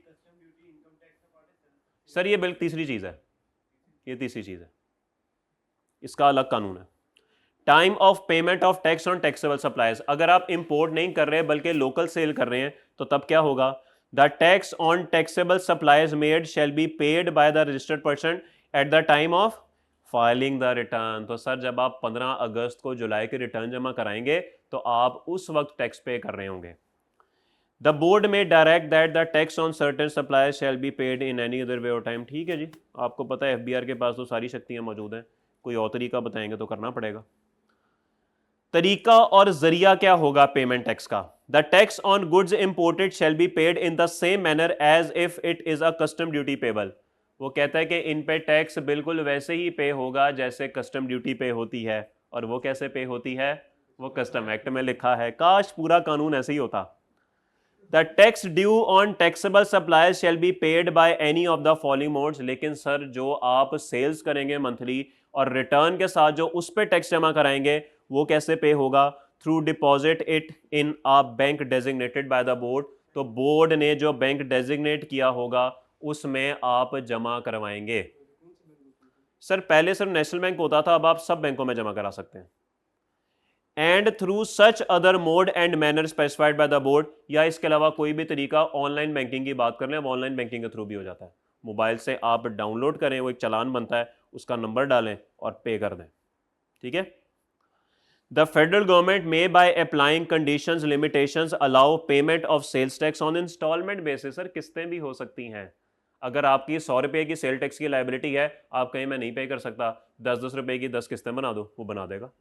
सर ये बिल्कुल तीसरी चीज़ है, ये तीसरी चीज़ है, इसका अलग कानून है। Time of payment of tax on taxable supplies. अगर आप इंपोर्ट नहीं कर रहे बल्कि लोकल सेल कर रहे हैं तो तब क्या होगा? The tax on taxable supplies made shell be paid by the registered person at the time of filing the return. तो सर जब आप 15 अगस्त को जुलाई के रिटर्न जमा कराएंगे तो आप उस वक्त टैक्स पे कर रहे होंगे। द बोर्ड में direct that the tax on certain supplies shell be paid in any other way और टाइम। ठीक है जी, आपको पता है FBR के पास तो सारी शक्तियां मौजूद हैं, कोई और तरीका बताएंगे तो करना पड़ेगा। तरीका और जरिया क्या होगा पेमेंट टैक्स का? The tax on goods imported shall be paid in the same manner as if it is a custom duty payable. वो कहता है कि इन पे टैक्स बिल्कुल वैसे ही पे होगा जैसे कस्टम ड्यूटी पे होती है। और वो कैसे पे होती है? वो कस्टम एक्ट में लिखा है। काश पूरा कानून ऐसे ही होता। The tax due on taxable supplies shell be paid by any of the following modes. लेकिन सर जो आप सेल्स करेंगे मंथली और रिटर्न के साथ जो उस पर टैक्स जमा कराएंगे वो कैसे पे होगा? Through deposit it in a bank designated by the board. तो बोर्ड ने जो बैंक डेजिग्नेट किया होगा उसमें आप जमा करवाएंगे। सर पहले सिर्फ नेशनल बैंक होता था, अब आप सब बैंकों में जमा करा सकते हैं। And through such other mode and manner specified by the board. या इसके अलावा कोई भी तरीका, ऑनलाइन बैंकिंग की बात कर लें, ऑनलाइन बैंकिंग के थ्रू भी हो जाता है। मोबाइल से आप डाउनलोड करें, वो एक चालान बनता है, उसका नंबर डालें और पे कर दें। ठीक है। The federal government may by applying conditions limitations allow payment of sales tax on instalment basis. Sir किस्तें भी हो सकती हैं। अगर आपकी 100 रुपये की सेल टैक्स की लाइबिलिटी है, आप कहीं मैं नहीं पे कर सकता, 10-10 रुपये की 10 किस्तें बना दो, वो बना देगा।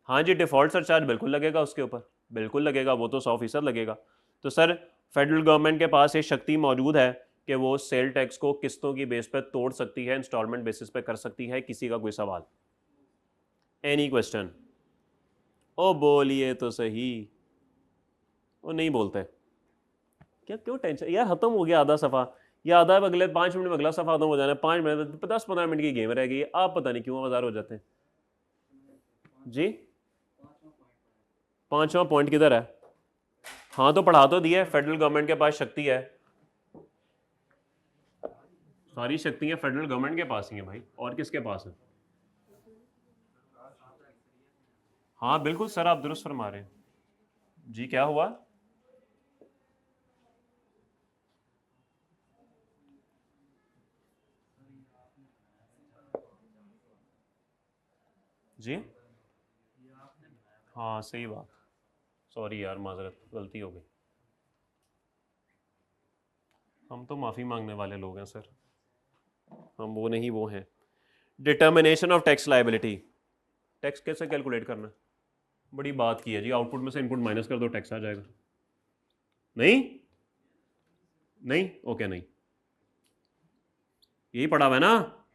हाँ जी, डिफ़ॉल्ट सरचार्ज बिल्कुल लगेगा उसके ऊपर, बिल्कुल लगेगा, वो तो 100% लगेगा। तो सर फेडरल गवर्नमेंट के पास ये शक्ति मौजूद है कि वो सेल टैक्स को किस्तों की बेस पर तोड़ सकती है, इंस्टॉलमेंट बेसिस पे कर सकती है। किसी का कोई सवाल? Any question? ओ बोलिए तो सही। वो नहीं बोलते क्या? क्यों टेंशन यार, खत्म हो गया आधा सफ़ा, या आधा अगले 5 मिनट में अगला सफ़ा खत्म हो जाना है। 5 मिनट 10-15 मिनट की गेम रह गई। आप पता नहीं क्यों आज़ार हो जाते हैं जी। 5वां पॉइंट किधर है? हाँ तो पढ़ा तो दिया, फेडरल गवर्नमेंट के पास शक्ति है, सारी शक्तियां फेडरल गवर्नमेंट के पास ही हैं भाई, और किसके पास है? हाँ बिल्कुल सर, आप दुरुस्त फरमा रहे हैं जी। क्या हुआ? जी हाँ सही बात, सॉरी यार, माजरत, गलती हो गई। हम तो माफ़ी मांगने वाले लोग हैं सर, हम वो नहीं वो हैं। Determination of tax liability. Tax कैसे कैलकुलेट करना है? बड़ी बात की है जी, आउटपुट में से इनपुट माइनस कर दो, टैक्स आ जाएगा। नहीं नहीं ओके, नहीं यही पढ़ा हुआ है ना,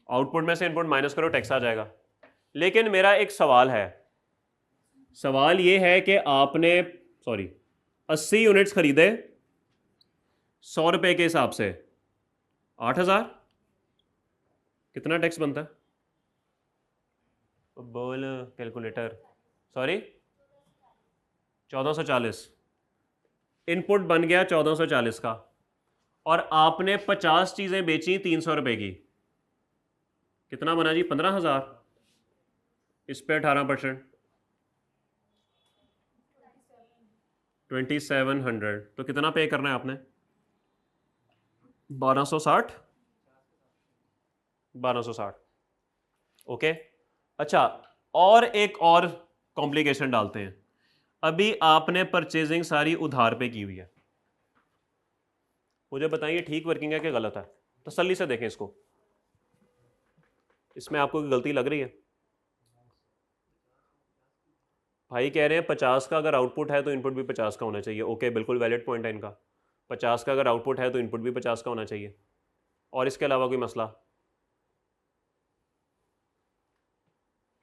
आउटपुट में से इनपुट माइनस करो, टैक्स आ जाएगा। लेकिन मेरा एक सवाल है, सवाल ये है कि आपने 80 यूनिट्स खरीदे 100 रुपए के हिसाब से, 8000, कितना टैक्स बनता है? बोल कैलकुलेटर, 1440। इनपुट बन गया 1440 का, और आपने 50 चीजें बेची 300 रुपए की, कितना बना जी? 15,000। इस पे 18%, 2700। तो कितना पे करना है आपने? 1260, 1260। ओके। अच्छा, और एक और कॉम्प्लिकेशन डालते हैं। अभी आपने परचेजिंग सारी उधार पे की हुई है, मुझे बताइए ठीक वर्किंग है कि गलत है? तसल्ली से देखें इसको, इसमें आपको कोई गलती लग रही है? भाई कह रहे हैं 50 का अगर आउटपुट है तो इनपुट भी 50 का होना चाहिए। ओके, बिल्कुल वैलिड पॉइंट है इनका। 50 का अगर आउटपुट है तो इनपुट भी 50 का होना चाहिए। और इसके अलावा कोई मसला?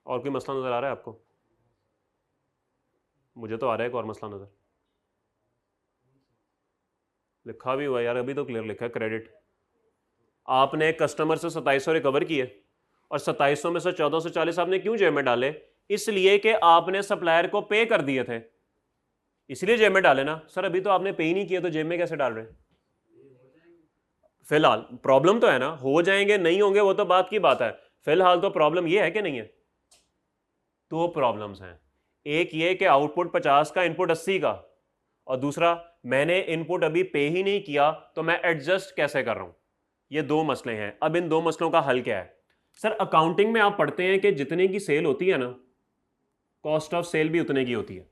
और कोई मसला नज़र आ रहा है आपको? मुझे तो आ रहा है एक और मसला नज़र। लिखा भी हुआ यार, अभी तो क्लियर लिखा है क्रेडिट। आपने कस्टमर से 2700 रिकवर किए और 2700 में से 1440 आपने क्यों जेब में डाले? इसलिए कि आपने सप्लायर को पे कर दिए थे, इसलिए जेब में डाले ना। सर अभी तो आपने पे ही नहीं किए तो जेब में कैसे डाल रहे? फिलहाल प्रॉब्लम तो है ना, हो जाएंगे नहीं होंगे वो तो बात की बात है, फिलहाल तो प्रॉब्लम ये है कि नहीं है? दो प्रॉब्लम्स हैं, एक ये कि आउटपुट 50 का इनपुट 80 का, और दूसरा मैंने इनपुट अभी पे ही नहीं किया तो मैं एडजस्ट कैसे कर रहा हूं। ये दो मसले हैं। अब इन दो मसलों का हल क्या है? सर अकाउंटिंग में आप पढ़ते हैं कि जितने की सेल होती है ना, कॉस्ट ऑफ सेल भी उतने की होती है,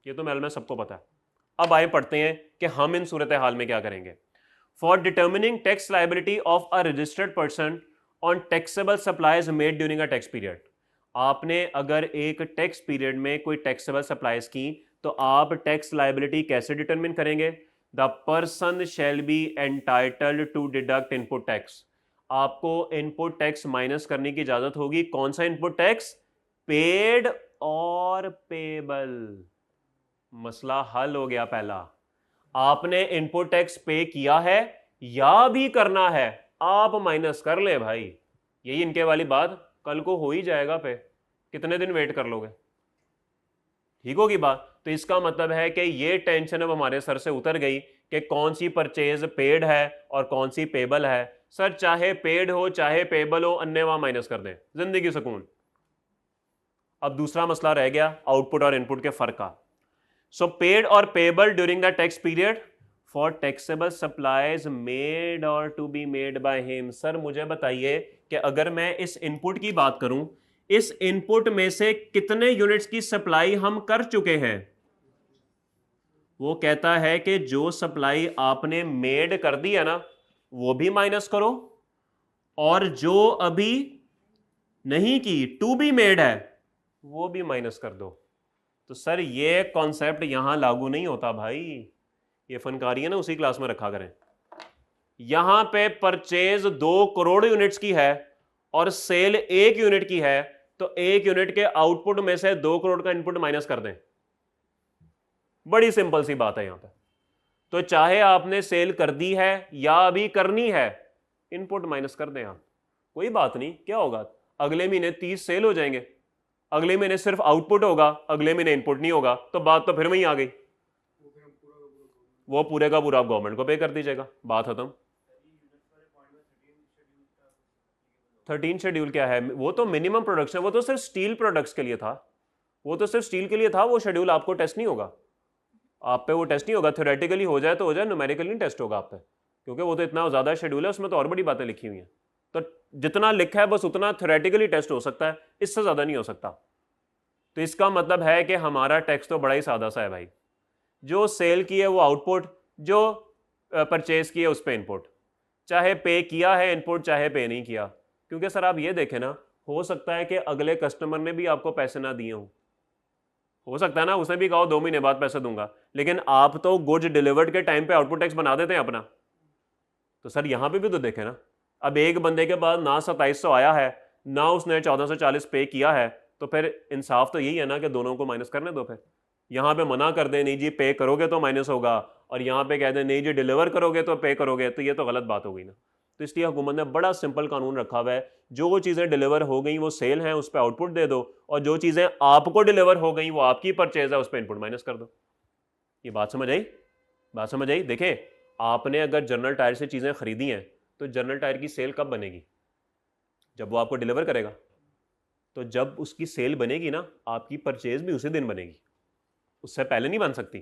ये तो मैल में सबको पता है। अब आए पढ़ते हैं कि हम इन सूरत हाल में क्या करेंगे। For determining tax liability of a registered person on taxable supplies made during a tax period, आपने अगर एक टैक्स पीरियड में कोई टैक्सेबल सप्लाईज की तो आप टैक्स लायबिलिटी कैसे डिटरमिन करेंगे? The person shall be entitled to deduct input tax, आपको इनपुट टैक्स माइनस करने की इजाजत होगी। कौन सा इनपुट टैक्स? पेड और पेबल। मसला हल हो गया पहला। आपने इनपुट टैक्स पे किया है या भी करना है, आप माइनस कर ले भाई, यही इनके वाली बात। कल को हो ही जाएगा पे, कितने दिन वेट कर लोगे? ठीक होगी बात। तो इसका मतलब है कि ये टेंशन अब हमारे सर से उतर गई कि कौन सी परचेज पेड है और कौन सी पेबल है। सर चाहे पेड हो चाहे पेबल हो, अन्य वहां माइनस कर दें, जिंदगी सुकून। अब दूसरा मसला रह गया आउटपुट और इनपुट के फर्क का। सो पेड और payable during the tax period for taxable supplies made और to be made by him. Sir मुझे बताइए कि अगर मैं इस इनपुट की बात करूं, इस इनपुट में से कितने यूनिट्स की सप्लाई हम कर चुके हैं? वो कहता है कि जो सप्लाई आपने मेड कर दी है ना, वो भी माइनस करो, और जो अभी नहीं की टू बी मेड है वो भी माइनस कर दो। तो सर ये कॉन्सेप्ट यहां लागू नहीं होता भाई, ये फनकारी है ना, उसी क्लास में रखा करें। यहां पे परचेज 2 करोड़ यूनिट्स की है और सेल 1 यूनिट की है, तो 1 यूनिट के आउटपुट में से 2 करोड़ का इनपुट माइनस कर दें। बड़ी सिंपल सी बात है यहां पे। तो चाहे आपने सेल कर दी है या अभी करनी है, इनपुट माइनस कर दें आप, कोई बात नहीं। क्या होगा? अगले महीने 30 सेल हो जाएंगे, अगले महीने सिर्फ आउटपुट होगा, अगले महीने इनपुट नहीं होगा, तो बात तो फिर वहीं आ गई। वो पूरे का पूरा आप गवर्नमेंट को पे कर दीजिएगा, बात खत्म। 13 शेड्यूल क्या है? वो तो मिनिमम प्रोडक्शन, वो तो सिर्फ स्टील प्रोडक्ट्स के लिए था, वो तो सिर्फ स्टील के लिए था। वो शेड्यूल आपको टेस्ट नहीं होगा, आप पे वो टेस्ट नहीं होगा। थ्योरेटिकली हो जाए तो हो जाए, न्यूमेरिकली नहीं टेस्ट होगा आप पे, क्योंकि वो तो इतना ज़्यादा शेड्यूल है, उसमें तो और बड़ी बातें लिखी हुई हैं। तो जितना लिखा है बस उतना थ्योरेटिकली टेस्ट हो सकता है, इससे ज़्यादा नहीं हो सकता। तो इसका मतलब है कि हमारा टेक्स्ट तो बड़ा ही सादा सा है भाई। जो सेल की है वो आउटपुट, जो परचेज की है उस पर इनपुट, चाहे पे किया है इनपुट चाहे पे नहीं किया। क्योंकि सर आप ये देखें ना, हो सकता है कि अगले कस्टमर ने भी आपको पैसे ना दिए हों, हो सकता है ना उसने भी कहा 2 महीने बाद पैसे दूंगा, लेकिन आप तो गुड्स डिलीवर्ड के टाइम पे आउटपुट टैक्स बना देते हैं अपना। तो सर यहां पे भी तो देखें ना, अब एक बंदे के पास ना 2700 आया है ना उसने 1440 पे किया है, तो फिर इंसाफ तो यही है ना कि दोनों को माइनस करने दो। फिर यहाँ पे मना कर दें नहीं जी पे करोगे तो माइनस होगा, और यहाँ पे कह दें नहीं जी डिलीवर करोगे तो पे करोगे, तो ये तो गलत बात हो गई ना। तो इसलिए हुकूमत ने बड़ा सिंपल कानून रखा हुआ है, जो चीज़ें डिलीवर हो गई वो सेल हैं, उस पर आउटपुट दे दो, और जो चीज़ें आपको डिलीवर हो गई वो आपकी परचेज है, उस पर इनपुट माइनस कर दो। ये बात समझ आई? बात समझ आई? देखें, आपने अगर जनरल टायर से चीज़ें खरीदी हैं तो जनरल टायर की सेल कब बनेगी? जब वो आपको डिलीवर करेगा। तो जब उसकी सेल बनेगी ना, आपकी परचेज भी उसी दिन बनेगी, उससे पहले नहीं बन सकती।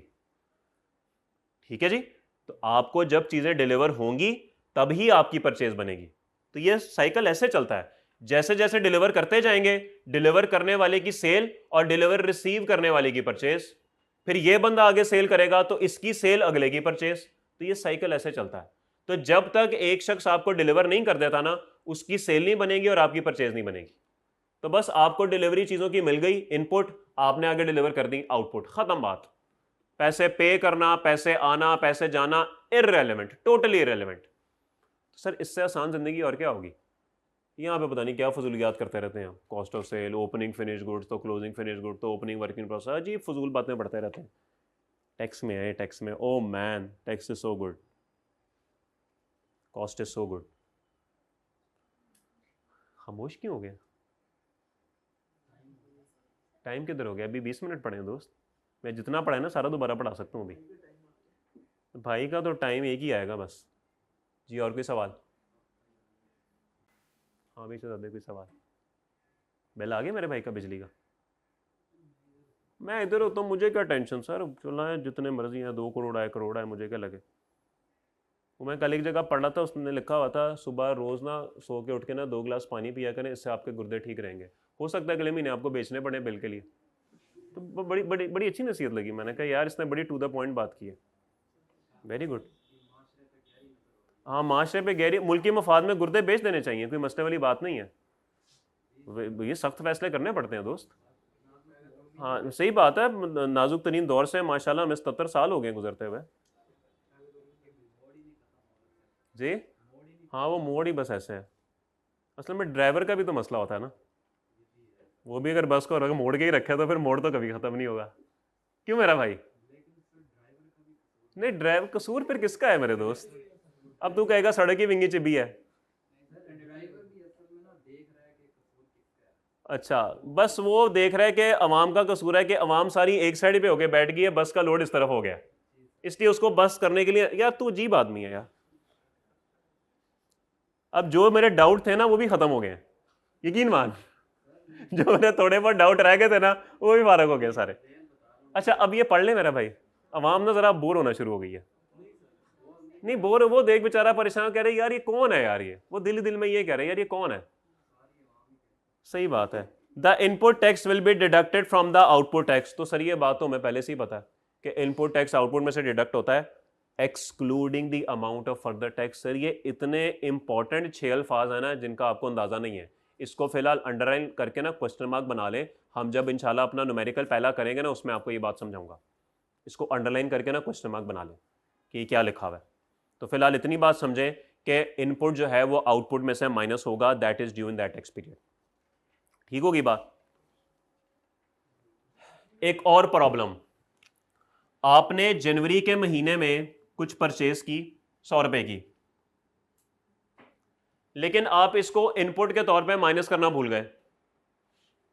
ठीक है जी? तो आपको जब चीज़ें डिलीवर होंगी तभी आपकी परचेज बनेगी। तो ये साइकिल ऐसे चलता है, जैसे जैसे डिलीवर करते जाएंगे, डिलीवर करने वाले की सेल और डिलीवर रिसीव करने वाले की परचेज, फिर ये बंदा आगे सेल करेगा तो इसकी सेल अगले की परचेज, तो ये साइकिल ऐसे चलता है। तो जब तक एक शख्स आपको डिलीवर नहीं कर देता ना, उसकी सेल नहीं बनेगी और आपकी परचेज नहीं बनेगी। तो बस आपको डिलीवरी चीजों की मिल गई, इनपुट आपने आगे डिलीवर कर दी, आउटपुट, खत्म बात। पैसे पे करना, पैसे आना, पैसे जाना, इररेलेवेंट, टोटली इररेलेवेंट। सर इससे आसान जिंदगी और क्या होगी? यहाँ पे पता नहीं क्या फजूलियात करते रहते हैं, cost of sale, opening finish goods, तो क्लोजिंग फिनिश गुड, तो ओपनिंग वर्क इन प्रोसेस, अजीब फजूल बातें पढ़ते रहते हैं। टैक्स में है, टैक्स में, oh man, tax is so good, cost is so good. खामोश क्यों हो गया? टाइम किधर हो गया? अभी 20 मिनट पढ़े हैं दोस्त, मैं जितना पढ़ा है ना सारा दोबारा पढ़ा सकता हूँ अभी। भाई का तो टाइम एक ही आएगा बस। जी और कोई सवाल? हाँ भी चलो, कोई सवाल? बिल आ गया मेरे भाई का बिजली का? मैं इधर होता हूँ, मुझे क्या टेंशन सर, चलाएं जितने मर्जी हैं, 2 करोड़ आए, करोड़ आए, मुझे क्या लगे। वो मैं कल एक जगह पढ़ रहा था, उसने लिखा हुआ था सुबह रोज़ ना सो के उठ के ना 2 गिलास पानी पिया करें, इससे आपके गुर्दे ठीक रहेंगे। हो सकता है अगले महीने आपको बेचने पड़े बिल के लिए। तो बड़ी बड़ी बड़ी अच्छी नसीहत लगी, मैंने कहा यार इसने बड़ी टू द पॉइंट बात की है। Very good. हाँ माशरे पे गहरी, मुल्की मफाद में गुर्दे बेच देने चाहिए, कोई मसले वाली बात नहीं है। ये सख्त फैसले करने पड़ते हैं दोस्त। हाँ सही बात है, नाजुक तरीन दौर से माशाल्लाह हमें 77 साल हो गए गुजरते हुए। जी हाँ, वो मोड़ ही बस ऐसे है। असल में ड्राइवर का भी तो मसला होता है ना, वो भी अगर बस को अगर मोड़ के ही रखे तो फिर मोड़ तो कभी ख़त्म नहीं होगा। क्यों मेरा भाई? नहीं ड्राइवर कसूर फिर किसका है मेरे दोस्त? अब तू कहेगा सड़क की विंगी चिबी है। अच्छा बस वो देख रहा है कि अवाम का कसूर है कि अवाम सारी एक साइड पे होके बैठ गई है, बस का लोड इस तरफ हो गया, इसलिए उसको बस करने के लिए। यार तू अजीब आदमी है यार। अब जो मेरे डाउट थे ना वो भी खत्म हो गए, यकीन मान। जो मेरे थोड़े बहुत डाउट रह गए थे ना वो भी फारग हो गए सारे। अच्छा अब ये पढ़ ले मेरा भाई, अवाम ना जरा बोर होना शुरू हो गई है। नहीं बोर, वो देख बेचारा परेशान, कह रहे यार ये कौन है यार, ये वो दिल दिल में ये कह रहे यार ये कौन है। सही बात है। The input tax will be deducted from the output tax. तो सर ये बात तो हमें पहले से ही पता है कि इनपुट टैक्स आउटपुट में से डिडक्ट होता है, excluding the amount of further tax. Sir ये इतने इंपॉर्टेंट 6 अल्फाज है ना जिनका आपको अंदाजा नहीं है। इसको फिलहाल अंडरलाइन करके ना क्वेश्चन मार्क बना ले, हम जब इंशाल्लाह अपना न्यूमेरिकल पहला करेंगे ना उसमें आपको ये बात समझाऊंगा। इसको अंडरलाइन करके ना क्वेश्चन मार्क बना ले कि ये क्या लिखा हुआ है। तो फिलहाल इतनी बात समझें कि इनपुट जो है वो आउटपुट में से माइनस होगा, that is due in that tax period. ठीक होगी बात? एक और प्रॉब्लम, आपने जनवरी के महीने में कुछ परचेज की 100 रुपए की, लेकिन आप इसको इनपुट के तौर पे माइनस करना भूल गए।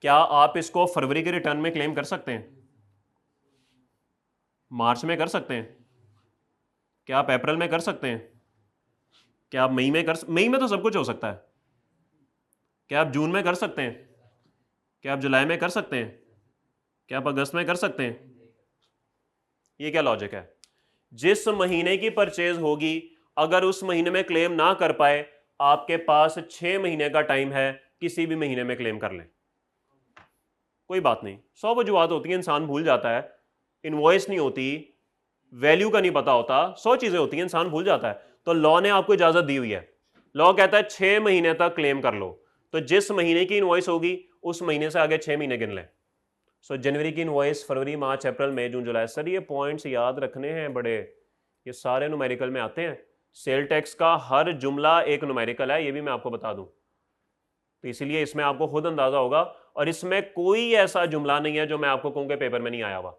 क्या आप इसको फरवरी के रिटर्न में क्लेम कर सकते हैं? मार्च में कर सकते हैं? क्या आप अप्रैल में कर सकते हैं? क्या आप मई में मई में तो सब कुछ हो सकता है। क्या आप जून में कर सकते हैं? क्या आप जुलाई में कर सकते हैं? क्या आप अगस्त में कर सकते हैं? ये क्या लॉजिक है? जिस महीने की परचेज होगी अगर उस महीने में क्लेम ना कर पाए, आपके पास 6 महीने का टाइम है, किसी भी महीने में क्लेम कर लें, कोई बात नहीं। 100 वजूहात होती है, इंसान भूल जाता है, इनवॉइस नहीं होती, वैल्यू का नहीं पता होता, 100 चीजें होती हैं, इंसान भूल जाता है। तो लॉ ने आपको इजाजत दी हुई है, लॉ कहता है 6 महीने तक क्लेम कर लो। तो जिस महीने की इनवॉइस होगी उस महीने से आगे 6 महीने गिन लें। सो जनवरी की इनवॉइस, फरवरी, मार्च, अप्रैल, मई, जून, जुलाई। सर ये पॉइंट्स याद रखने हैं बड़े, ये सारे न्यूमेरिकल में आते हैं। सेल टैक्स का हर जुमला एक न्यूमेरिकल है, ये भी मैं आपको बता दूं, तो इसीलिए इसमें आपको खुद अंदाजा होगा। और इसमें कोई ऐसा जुमला नहीं है जो मैं आपको कहूँ कि पेपर में नहीं आया हुआ,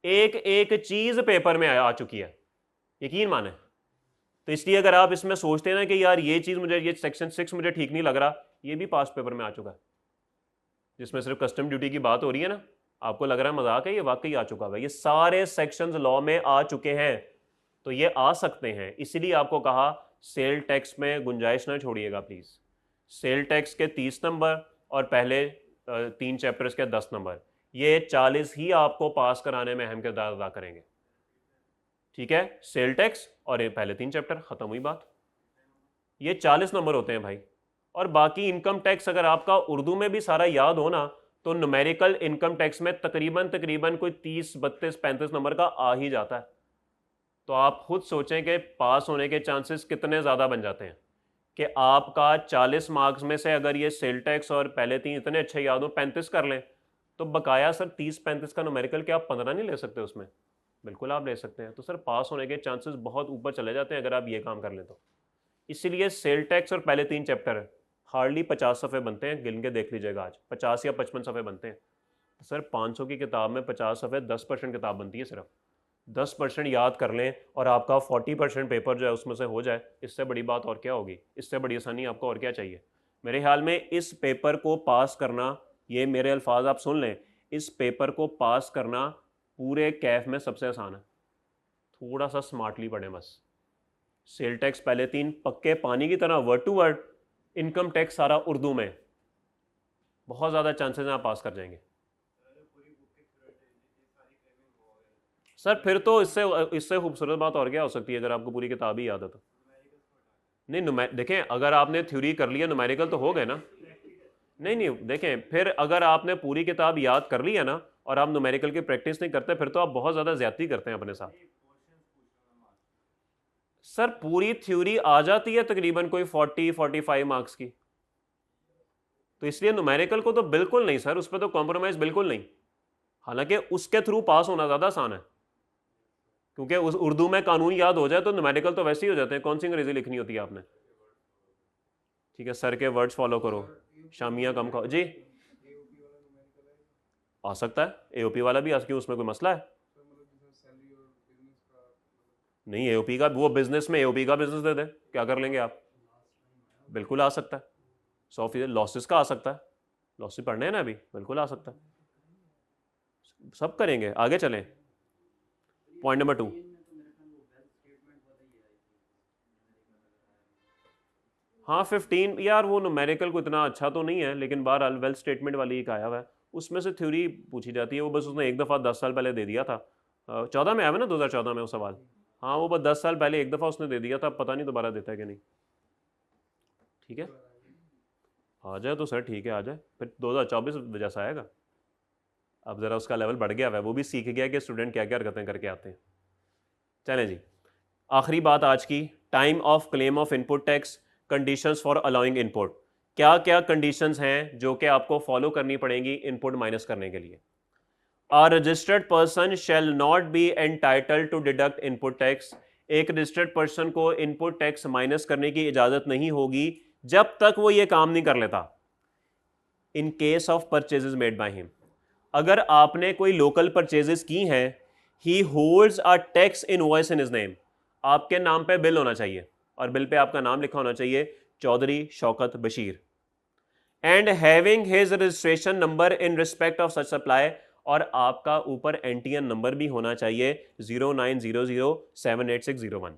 एक एक चीज पेपर में आ चुकी है, यकीन माने। तो इसलिए अगर आप इसमें सोचते हैं ना कि यार ये चीज मुझे, ये सेक्शन 6 मुझे ठीक नहीं लग रहा, ये भी पास्ट पेपर में आ चुका है, जिसमें सिर्फ कस्टम ड्यूटी की बात हो रही है ना, आपको लग रहा है मजाक है, ये वाकई आ चुका है। ये सारे सेक्शंस लॉ में आ चुके हैं, तो ये आ सकते हैं। इसीलिए आपको कहा सेल टैक्स में गुंजाइश ना छोड़िएगा प्लीज। सेल टैक्स के 30 नंबर और पहले 3 चैप्टर्स के 10 नंबर, ये 40 ही आपको पास कराने में अहम किरदार अदा करेंगे। ठीक है, सेल टैक्स और ये पहले 3 चैप्टर, खत्म हुई बात। ये 40 नंबर होते हैं भाई। और बाकी इनकम टैक्स अगर आपका उर्दू में भी सारा याद हो ना तो न्यूमेरिकल इनकम टैक्स में तकरीबन कोई 30, 32, 35 नंबर का आ ही जाता है। तो आप खुद सोचें कि पास होने के चांसेस कितने ज़्यादा बन जाते हैं कि आपका 40 मार्क्स में से अगर ये सेल टैक्स और पहले 3 इतने अच्छे याद हो 35 कर लें, तो बकाया सर 30-35 का न्यूमेरिकल क्या आप 15 नहीं ले सकते उसमें? बिल्कुल आप ले सकते हैं। तो सर पास होने के चांसेस बहुत ऊपर चले जाते हैं अगर आप ये काम कर लें तो। इसीलिए सेल टैक्स और पहले 3 चैप्टर हार्डली 50 सफ़े बनते हैं, गिन के देख लीजिएगा आज 50 या 55 सफ़े बनते हैं। तो सर 500 की किताब में 50 सफ़े 10% किताब बनती है सिर्फ। 10% याद कर लें और आपका 40% पेपर जो है उसमें से हो जाए, इससे बड़ी बात और क्या होगी? इससे बड़ी आसानी आपको और क्या चाहिए? मेरे ख्याल में इस पेपर को पास करना, ये मेरे अल्फाज आप सुन लें, इस पेपर को पास करना पूरे कैफ में सबसे आसान है। थोड़ा सा स्मार्टली पढ़ें बस। सेल टैक्स पहले 3 पक्के पानी की तरह word to word, income tax सारा उर्दू में, बहुत ज़्यादा चांसेस हैं आप पास कर जाएंगे। सर फिर तो इससे खूबसूरत बात और क्या हो सकती है अगर आपको पूरी किताब ही याद है तो? नहीं, देखें अगर आपने थ्योरी कर लिया, न्यूमेरिकल तो हो गए ना। नहीं, देखें फिर अगर आपने पूरी किताब याद कर ली है ना और आप न्यूमेरिकल की प्रैक्टिस नहीं करते, फिर तो आप बहुत ज़्यादा ज्यादती करते हैं अपने साथ। सर पूरी थ्योरी आ जाती है तकरीबन कोई 40-45 मार्क्स की, तो इसलिए न्यूमेरिकल को तो बिल्कुल नहीं सर, उस पर तो कॉम्प्रोमाइज़ बिल्कुल नहीं। हालांकि उसके थ्रू पास होना ज़्यादा आसान है, क्योंकि उस उर्दू में कानून याद हो जाए तो न्यूमेरिकल तो वैसे ही हो जाते हैं। कौन सी अंग्रेजी लिखनी होती है आपने? ठीक है, सर के वर्ड्स फॉलो करो, शामियाँ कम खाओ जी। आ सकता है, एओपी वाला भी आ सकता है, उसमें कोई मसला है? नहीं, एओपी का वो बिजनेस में एओपी का बिजनेस दे दे, क्या कर लेंगे आप? बिल्कुल आ सकता है, 100% लॉसेस का आ सकता है, लॉसेस पढ़ने हैं ना अभी, बिल्कुल आ सकता है, सब करेंगे। आगे चलें, पॉइंट नंबर 2। हाँ 15 यार, वो न्यूमेरिकल को इतना अच्छा तो नहीं है, लेकिन बहरहाल वेल्थ स्टेटमेंट वाली एक आया हुआ है, उसमें से थ्योरी पूछी जाती है। वो बस उसने एक दफ़ा 10 साल पहले दे दिया था, 14 में आया हुआ ना, 2014 में वो सवाल। हाँ वो बस 10 साल पहले एक दफ़ा उसने दे दिया था, पता नहीं दोबारा देता है कि नहीं। ठीक है, आ जाए तो सर ठीक है, आ जाए, फिर 2024 जैसा आएगा। अब ज़रा उसका लेवल बढ़ गया है, वो भी सीख गया कि स्टूडेंट क्या क्या हरकतें करके आते हैं। चलें जी, आखिरी बात आज की, time of claim of input tax, conditions for allowing input. क्या क्या कंडीशंस हैं जो कि आपको फॉलो करनी पड़ेंगी इनपुट माइनस करने के लिए? A registered person shall not be entitled to deduct input tax। एक रजिस्टर्ड पर्सन को इनपुट टैक्स माइनस करने की इजाजत नहीं होगी जब तक वो ये काम नहीं कर लेता। In case of purchases made by him, अगर आपने कोई लोकल परचेजेस की हैं, ही holds a tax invoice in his name, आपके नाम पे बिल होना चाहिए और बिल पे आपका नाम लिखा होना चाहिए, Chaudhary Shaukat Bashir, and having his registration number in respect of such supply, और आपका ऊपर एनटीएन नंबर भी होना चाहिए 0900786001।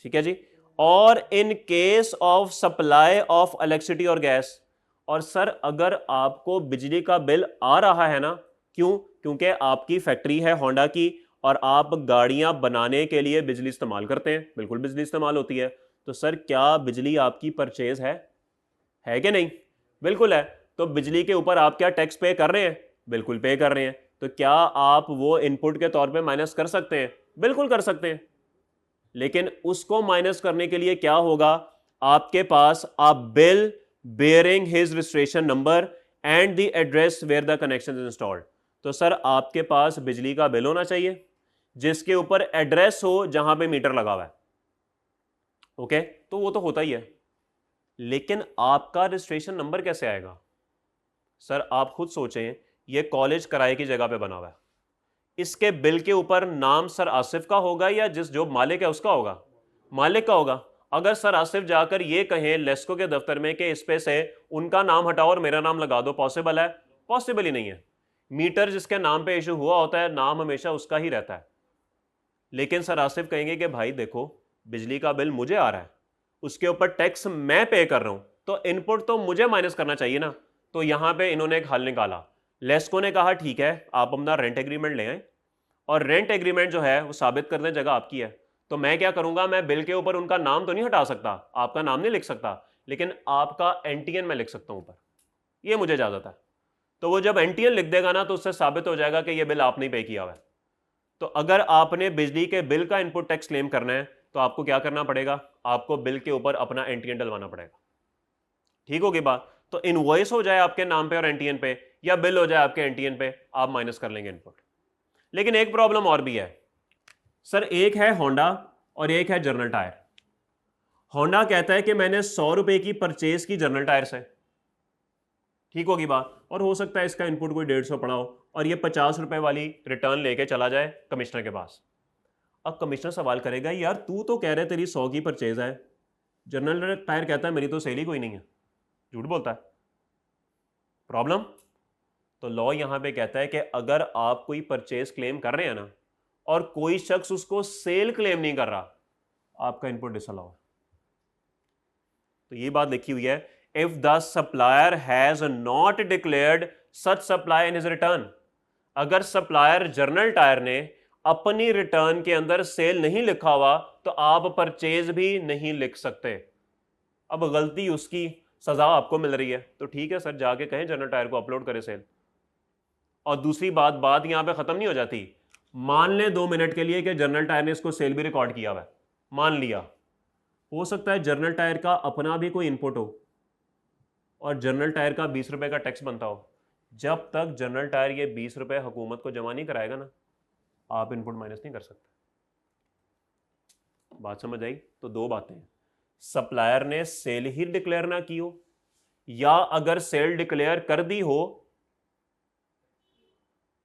ठीक है जी। और in case of supply of electricity और गैस, और सर अगर आपको बिजली का बिल आ रहा है ना, क्यों? क्योंकि आपकी फैक्ट्री है होंडा की और आप गाड़ियां बनाने के लिए बिजली इस्तेमाल करते हैं, बिल्कुल बिजली इस्तेमाल होती है, तो सर क्या बिजली आपकी परचेज है कि नहीं? बिल्कुल है। तो बिजली के ऊपर आप क्या टैक्स पे कर रहे हैं? बिल्कुल पे कर रहे हैं। तो क्या आप वो इनपुट के तौर पे माइनस कर सकते हैं? बिल्कुल कर सकते हैं। लेकिन उसको माइनस करने के लिए क्या होगा? आपके पास a bill bearing his registration number and the address where the connection is installed. तो सर आपके पास बिजली का बिल होना चाहिए जिसके ऊपर एड्रेस हो जहां पे मीटर लगा हुआ है। ओके, तो वो तो होता ही है, लेकिन आपका रजिस्ट्रेशन नंबर कैसे आएगा? सर आप खुद सोचें, ये कॉलेज किराए की जगह पे बना हुआ है, इसके बिल के ऊपर नाम सर आसिफ का होगा या जो मालिक है उसका होगा? मालिक का होगा। अगर सर आसिफ जाकर ये कहें लेस्को के दफ्तर में कि इस पे से उनका नाम हटाओ और मेरा नाम लगा दो, पॉसिबल है? पॉसिबल ही नहीं है। मीटर जिसके नाम पे इशू हुआ होता है, नाम हमेशा उसका ही रहता है। लेकिन सर आसिफ कहेंगे कि भाई देखो बिजली का बिल मुझे आ रहा है, उसके ऊपर टैक्स मैं पे कर रहा हूं, तो इनपुट तो मुझे माइनस करना चाहिए ना। तो यहां पे इन्होंने एक हल निकाला, लेस्को ने कहा ठीक है आप अपना रेंट एग्रीमेंट ले आए और रेंट एग्रीमेंट जो है वो साबित करने जगह आपकी है, तो मैं क्या करूंगा, मैं बिल के ऊपर उनका नाम तो नहीं हटा सकता, आपका नाम नहीं लिख सकता, लेकिन आपका एनटीएन मैं लिख सकता हूं ऊपर, ये मुझे इजाजत है। तो वो जब एनटीएन लिख देगा ना तो उससे साबित हो जाएगा कि ये बिल आपने पे किया हुआ है। तो अगर आपने बिजली के बिल का इनपुट टैक्स क्लेम करना है तो आपको क्या करना पड़ेगा, आपको बिल के ऊपर अपना एनटीएन डलवाना पड़ेगा। ठीक होगी बात? तो इनवॉइस हो जाए आपके नाम पे और एनटीएन पे, या बिल हो जाए आपके एनटीएन पे, आप माइनस कर लेंगे इनपुट। लेकिन एक प्रॉब्लम और भी है सर, एक है होंडा और एक है जनरल टायर। होंडा कहता है कि मैंने 100 रुपए की परचेज की जनरल टायर से, ठीक होगी बात, और हो सकता है इसका इनपुट कोई 150 पड़ा हो और ये 50 रुपए वाली रिटर्न लेके चला जाए कमिश्नर के पास। अब कमिश्नर सवाल करेगा यार तू तो कह रहे तेरी 100 की परचेज है, जनरल टायर कहता है मेरी तो सेल ही कोई नहीं है, झूठ बोलता है। प्रॉब्लम? तो लॉ यहां पे कहता है कि अगर आप कोई परचेज क्लेम कर रहे हैं ना और कोई शख्स उसको सेल क्लेम नहीं कर रहा, आपका इनपुट डिसअलाउ है। तो ये बात लिखी हुई है, if the supplier has not declared such supply in his return. अगर सप्लायर जनरल टायर ने अपनी रिटर्न के अंदर सेल नहीं लिखा हुआ तो आप परचेज भी नहीं लिख सकते। अब गलती उसकी, सजा आपको मिल रही है, तो ठीक है सर जाके कहें जनरल टायर को अपलोड करे सेल। और दूसरी बात यहां पे खत्म नहीं हो जाती। मान लें 2 मिनट के लिए कि जनरल टायर ने इसको सेल भी रिकॉर्ड किया हुआ है, मान लिया, हो सकता है जनरल टायर का अपना भी कोई इनपुट हो और जनरल टायर का 20 रुपए का टैक्स बनता हो। जब तक जनरल टायर ये 20 रुपए हुकूमत को जमा नहीं कराएगा ना, आप इनपुट माइनस नहीं कर सकते। बात समझ आई? तो 2 बातें हैं, सप्लायर ने सेल ही डिक्लेयर ना की हो, या अगर सेल डिक्लेयर कर दी हो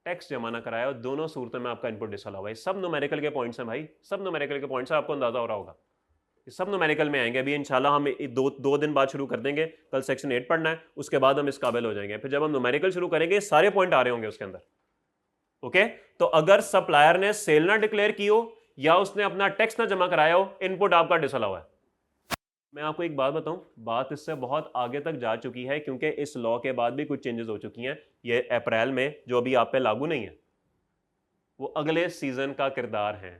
टैक्स जमा ना कराया हो, दोनों सूरतों में आपका इनपुट डिसअलाउ है। सब न्यूमेरिकल के पॉइंट्स हैं भाई, सब न्यूमेरिकल के पॉइंट्स हैं, आपको अंदाजा हो रहा होगा। ये सब न्यूमेरिकल में आएंगे। अभी इंशाल्लाह हम दो दिन बाद शुरू कर देंगे, कल सेक्शन 8 पढ़ना है, उसके बाद हम इस काबिल हो जाएंगे। फिर जब हम न्यूमेरिकल शुरू करेंगे सारे पॉइंट आ रहे होंगे उसके अंदर। ओके, तो अगर सप्लायर ने सेल ना डिक्लेयर की हो या उसने अपना टैक्स ना जमा कराया हो, इनपुट आपका डिसअलाउ है। मैं आपको एक बात बताऊं, बात इससे बहुत आगे तक जा चुकी है क्योंकि इस लॉ के बाद भी कुछ चेंजेस हो चुकी हैं। ये अप्रैल में जो अभी आप पे लागू नहीं है, वो अगले सीजन का किरदार है,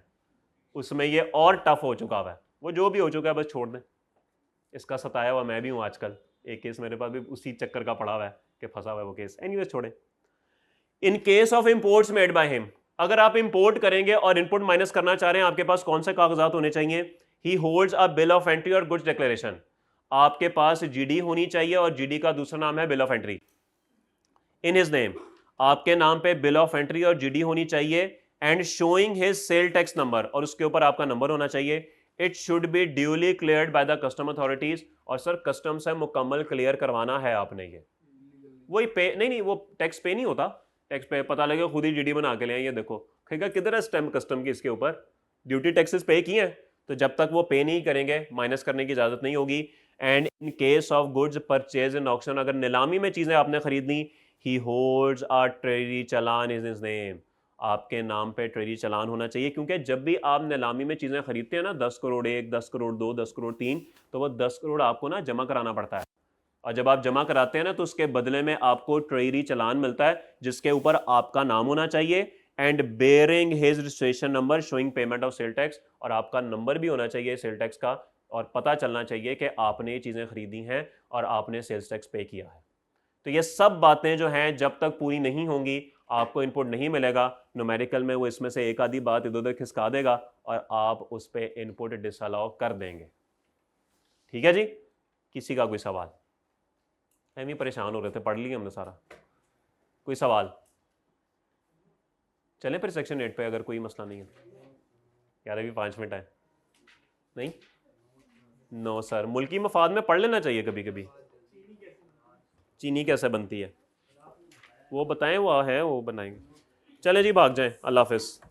उसमें ये और टफ हो चुका है। वो जो भी हो चुका है बस छोड़ दें, इसका सताया हुआ मैं भी हूं आजकल। एक केस मेरे पास भी उसी चक्कर का पड़ा हुआ है कि फंसा हुआ है वो केस। एनीवेज छोड़ें। In case of imports made by him, अगर आप इंपोर्ट करेंगे और इनपुट माइनस करना चाह रहे हैं, आपके पास कौन से कागजात होने चाहिए? ही holds a bill of entry और गुड्स डिक्लेरेशन। आपके पास जीडी होनी चाहिए और जीडी का दूसरा नाम है bill of entry. In his name, आपके नाम पे बिल ऑफ एंट्री और जीडी होनी चाहिए, and showing his sale tax number, और उसके ऊपर आपका नंबर होना चाहिए। It should be duly cleared by the custom authorities, और सर कस्टम से मुकम्मल क्लियर करवाना है आपने। ये वही पे नहीं, वो टैक्स पे नहीं होता, टैक्स पे पता लगे खुद ही जीडी बना के ले, ये देखो कहेगा किधर है स्टैम्प कस्टम की, इसके ऊपर ड्यूटी टैक्सेस पे किए हैं, तो जब तक वो पे नहीं करेंगे माइनस करने की इजाजत नहीं होगी। And in case of goods purchase in auction, अगर नीलामी में चीजें आपने खरीदनी, ही holds a treasury challan is his name, आपके नाम पे ट्रेजरी चालान होना चाहिए। क्योंकि जब भी आप नीलामी में चीजें खरीदते हैं ना, 10 करोड़ 1, 10 करोड़ 2, 10 करोड़ 3, तो वो 10 करोड़ आपको ना जमा कराना पड़ता है, और जब आप जमा कराते हैं ना तो उसके बदले में आपको ट्रेजरी चालान मिलता है जिसके ऊपर आपका नाम होना चाहिए, and bearing his registration number showing payment of sale tax, और आपका नंबर भी होना चाहिए सेल टैक्स का, और पता चलना चाहिए कि आपने ये चीज़ें खरीदी हैं और आपने सेल्स टैक्स पे किया है। तो ये सब बातें जो हैं जब तक पूरी नहीं होंगी आपको इनपुट नहीं मिलेगा। न्यूमेरिकल में वो इसमें से एक आधी बात इधर उधर खिसका देगा और आप उस पर इनपुट डिसअलाउ कर देंगे। ठीक है जी, किसी का कोई सवाल? हम ही परेशान हो रहे थे, पढ़ लिया हमने सारा। कोई सवाल? चलें फिर सेक्शन 8 पे, अगर कोई मसला नहीं है। यार अभी 5 मिनट है। नहीं नो सर, मुल्की मफाद में पढ़ लेना चाहिए कभी कभी। चीनी कैसे बनती है वो बताएं, वो है वो बनाएंगे। चलें जी, भाग जाएं। अल्लाह हाफिज़।